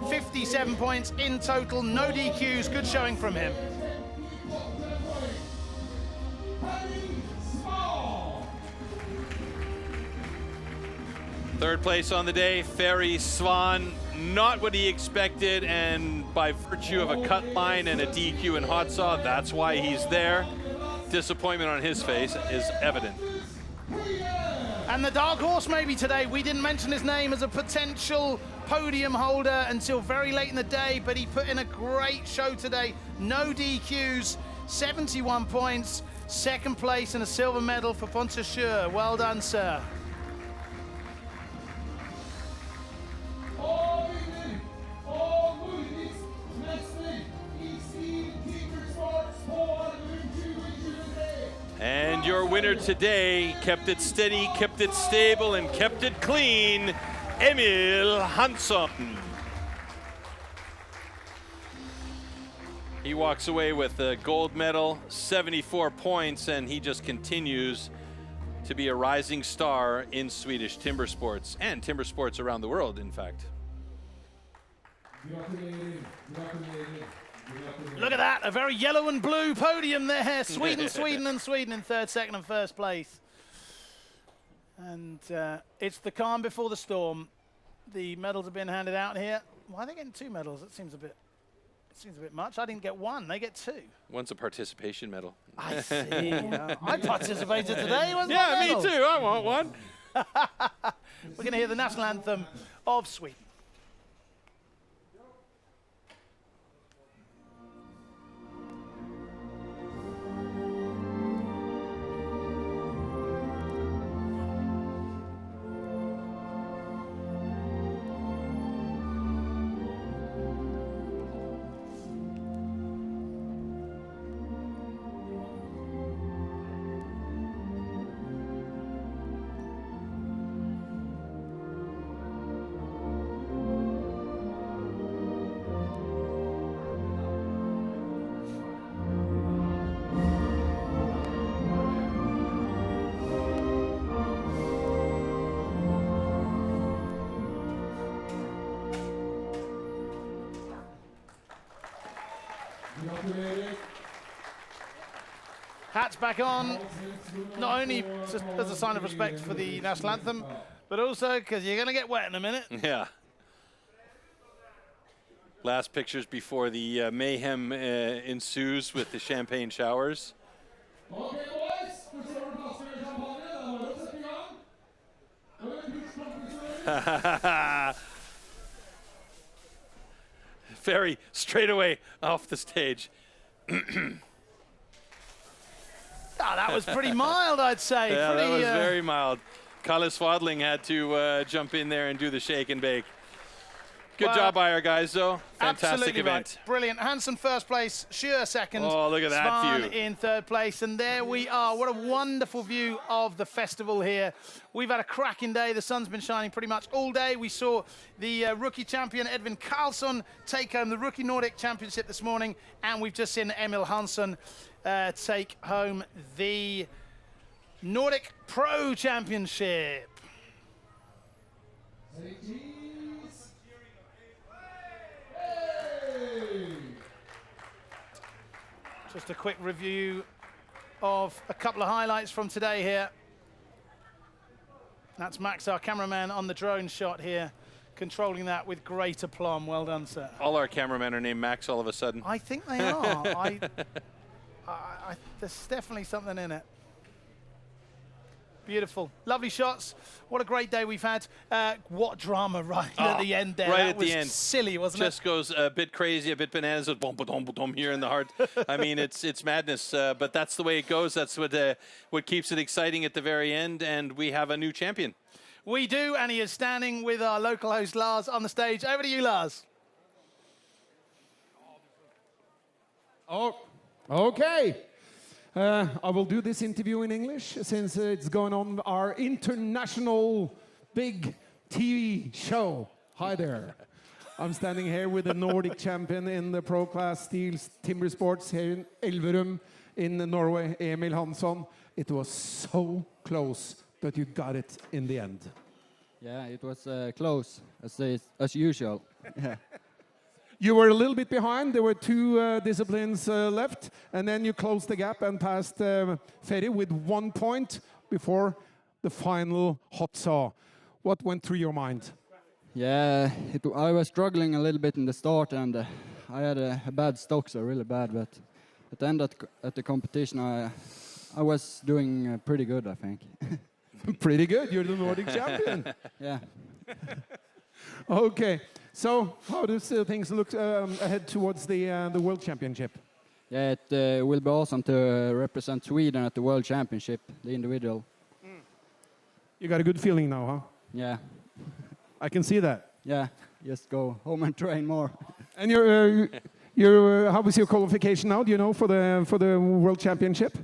57 points in total, no DQs. Good showing from him. Third place on the day, Ferry Svan. Not what he expected, and by virtue of a cut line and a DQ in hot saw, that's why he's there. Disappointment on his face is evident. And the dark horse maybe today, we didn't mention his name as a potential podium holder until very late in the day, but he put in a great show today. No DQs, 71 points, 2nd place and a silver medal for Pontus Schie. Well done, sir. your winner today kept it steady, kept it stable, and kept it clean, Emil Hansson. He walks away with a gold medal, 74 points, and he just continues to be a rising star in Swedish timber sports and timber sports around the world, in fact. Look at that, a very yellow and blue podium there. Sweden, Sweden, and Sweden in third, second, and first place. And it's the calm before the storm. The medals are being handed out here. Why are they getting 2 medals? It seems a bit much. I didn't get 1, they get 2. One's a participation medal. I see. I participated today. Yeah, me too. I want one. We're going to hear the national anthem of Sweden. Hats back on, not only just as a sign of respect for the national anthem, but also because you're going to get wet in a minute. Yeah. Last pictures before the mayhem ensues with the champagne showers. Okay, boys. Ferry straight away off the stage. That was pretty mild, I'd say. Yeah, pretty, that was very mild. Kalle Swadling had to jump in there and do the shake and bake. Good job by our guys, though. Fantastic event. Right. Brilliant. Hansson first place, Sjö second. Oh, look at that Svan view. in third place. And there we are. What a wonderful view of the festival here. We've had a cracking day. The sun's been shining pretty much all day. We saw the rookie champion, Edvin Karlsson, take home the Rookie Nordic Championship this morning. And we've just seen Emil Hansson take home the Nordic Pro Championship. Just a quick review of a couple of highlights from today here. That's Max, our cameraman, on the drone shot here, controlling that with great aplomb. Well done, sir. All our cameramen are named Max all of a sudden. I think they are. There's definitely something in it. Beautiful. Lovely shots. What a great day we've had. What drama right at the end there. Right that at was the end. Silly, wasn't it? Just goes a bit crazy, a bit bananas, with boom, boom, boom here in the heart. I mean, it's madness, but that's the way it goes. That's what keeps it exciting at the very end, and we have a new champion. We do, and he is standing with our local host, Lars, on the stage. Over to you, Lars. Oh, okay. I will do this interview in English since it's going on our international big TV show. Hi there. I'm standing here with the Nordic champion in the pro class STIHL Timbersports here in Elverum in Norway, Emil Hansson. It was so close, but you got it in the end. Yeah, it was close, as usual. Yeah. You were a little bit behind. There were 2 disciplines left, and then you closed the gap and passed Ferry with 1 point before the final hot saw. What went through your mind? Yeah, I was struggling a little bit in the start, and I had a bad stock, so really bad. But at the end at the competition, I was doing pretty good, I think. Pretty good. You're the Nordic champion. Yeah. Okay. So, how do things look ahead towards the World Championship? Yeah, it will be awesome to represent Sweden at the World Championship, the individual. You got a good feeling now, huh? Yeah. I can see that. Yeah, just go home and train more. And how was your qualification now? Do you know for the World Championship?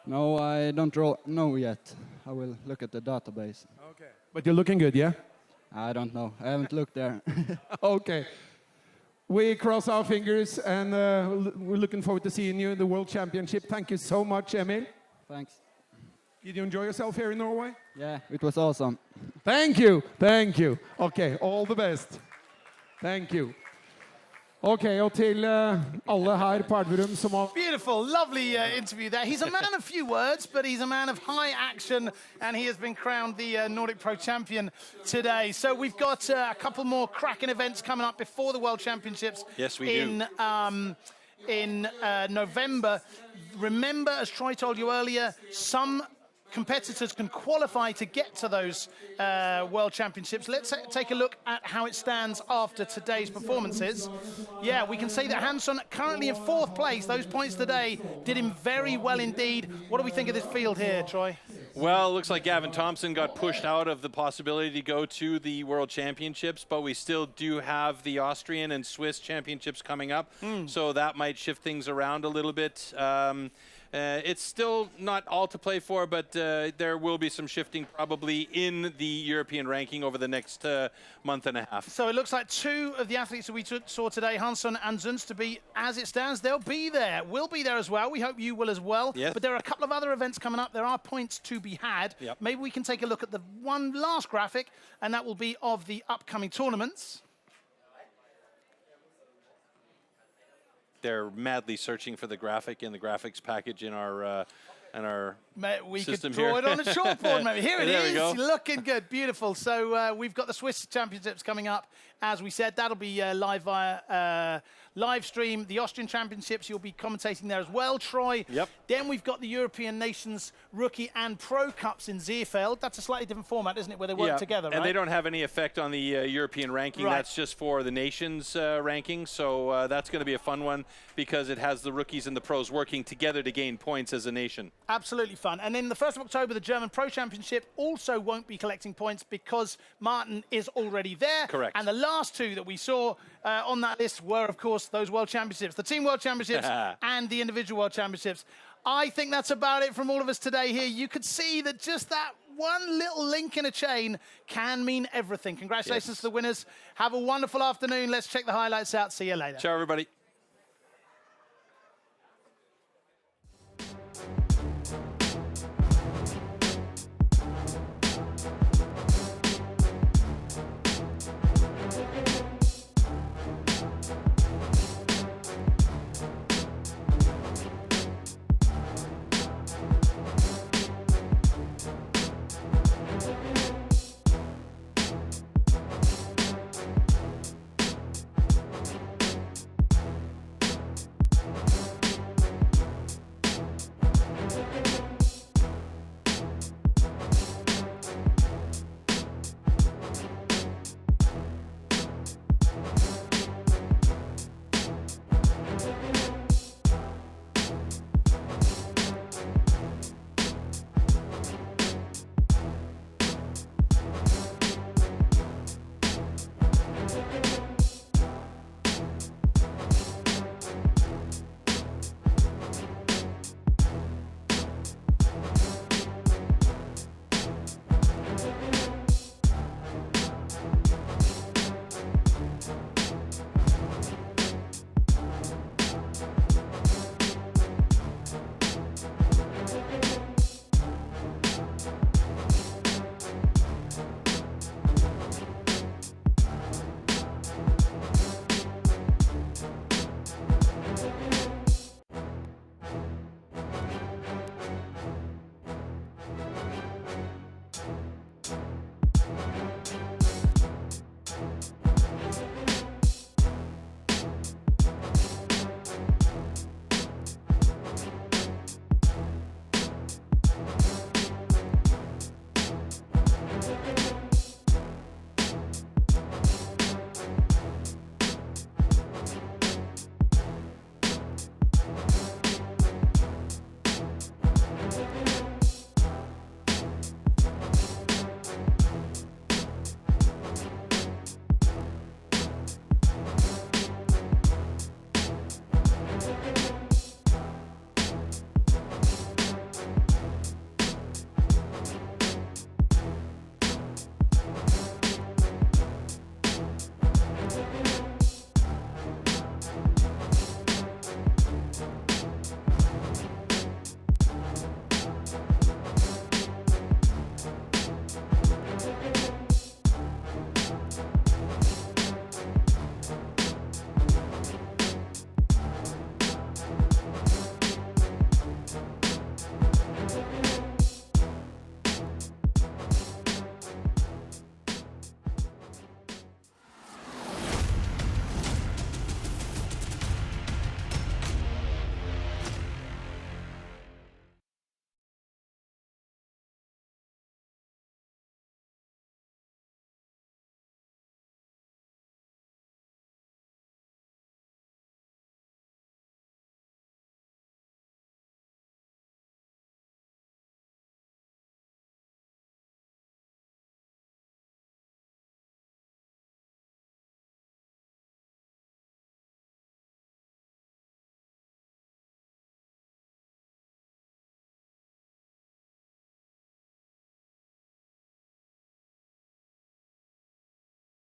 No, I don't know yet. I will look at the database. Okay. But you're looking good, yeah? I don't know. I haven't looked there. Okay. We cross our fingers, and we're looking forward to seeing you in the World Championship. Thank you so much, Emil. Thanks. Did you enjoy yourself here in Norway? Yeah, it was awesome. Thank you. Thank you. Okay, all the best. Thank you. Okay, og til alle her på Elverum som har... Beautiful, lovely interview there. He's a man of few words, but he's a man of high action, and he has been crowned the Nordic Pro Champion today. So we've got a couple more cracking events coming up before the World Championships. Yes, we do. In November. Remember, as Troy told you earlier, some competitors can qualify to get to those World Championships. Let's take a look at how it stands after today's performances. Yeah, we can say that Hansson currently in 4th place. Those points today did him very well indeed. What do we think of this field here, Troy? Well, it looks like Gavin Thompson got pushed out of the possibility to go to the World Championships, but we still do have the Austrian and Swiss Championships coming up, so that might shift things around a little bit. It's still not all to play for, but there will be some shifting probably in the European ranking over the next month and a half. So it looks like 2 of the athletes that we saw today, Hansson and Zunz, to be, as it stands, they'll be there. We'll be there as well. We hope you will as well. Yes. But there are a couple of other events coming up. There are points to be had. Yep. Maybe we can take a look at the one last graphic, and that will be of the upcoming tournaments. They're madly searching for the graphic in the graphics package in our we system could draw here. it on a chalkboard, maybe. Here it There we is, go. looking good, beautiful. So we've got the Swiss Championships coming up, as we said. That'll be live via live stream. The Austrian Championships, you'll be commentating there as well, Troy. Yep. Then we've got the European Nations Rookie and Pro Cups in Zeerfeld. That's a slightly different format, isn't it, where they work together, right? And they don't have any effect on the European ranking. Right. That's just for the nations ranking. So that's going to be a fun one because it has the rookies and the pros working together to gain points as a nation. Absolutely fun. And then the 1st of October, the German Pro Championship also won't be collecting points because Martin is already there. Correct. And the last 2 that we saw on that list were, of course, those World Championships, the Team World Championships and the Individual World Championships. I think that's about it from all of us today here. You could see that just that one little link in a chain can mean everything. Congratulations to the winners. Have a wonderful afternoon. Let's check the highlights out. See you later. Ciao, everybody.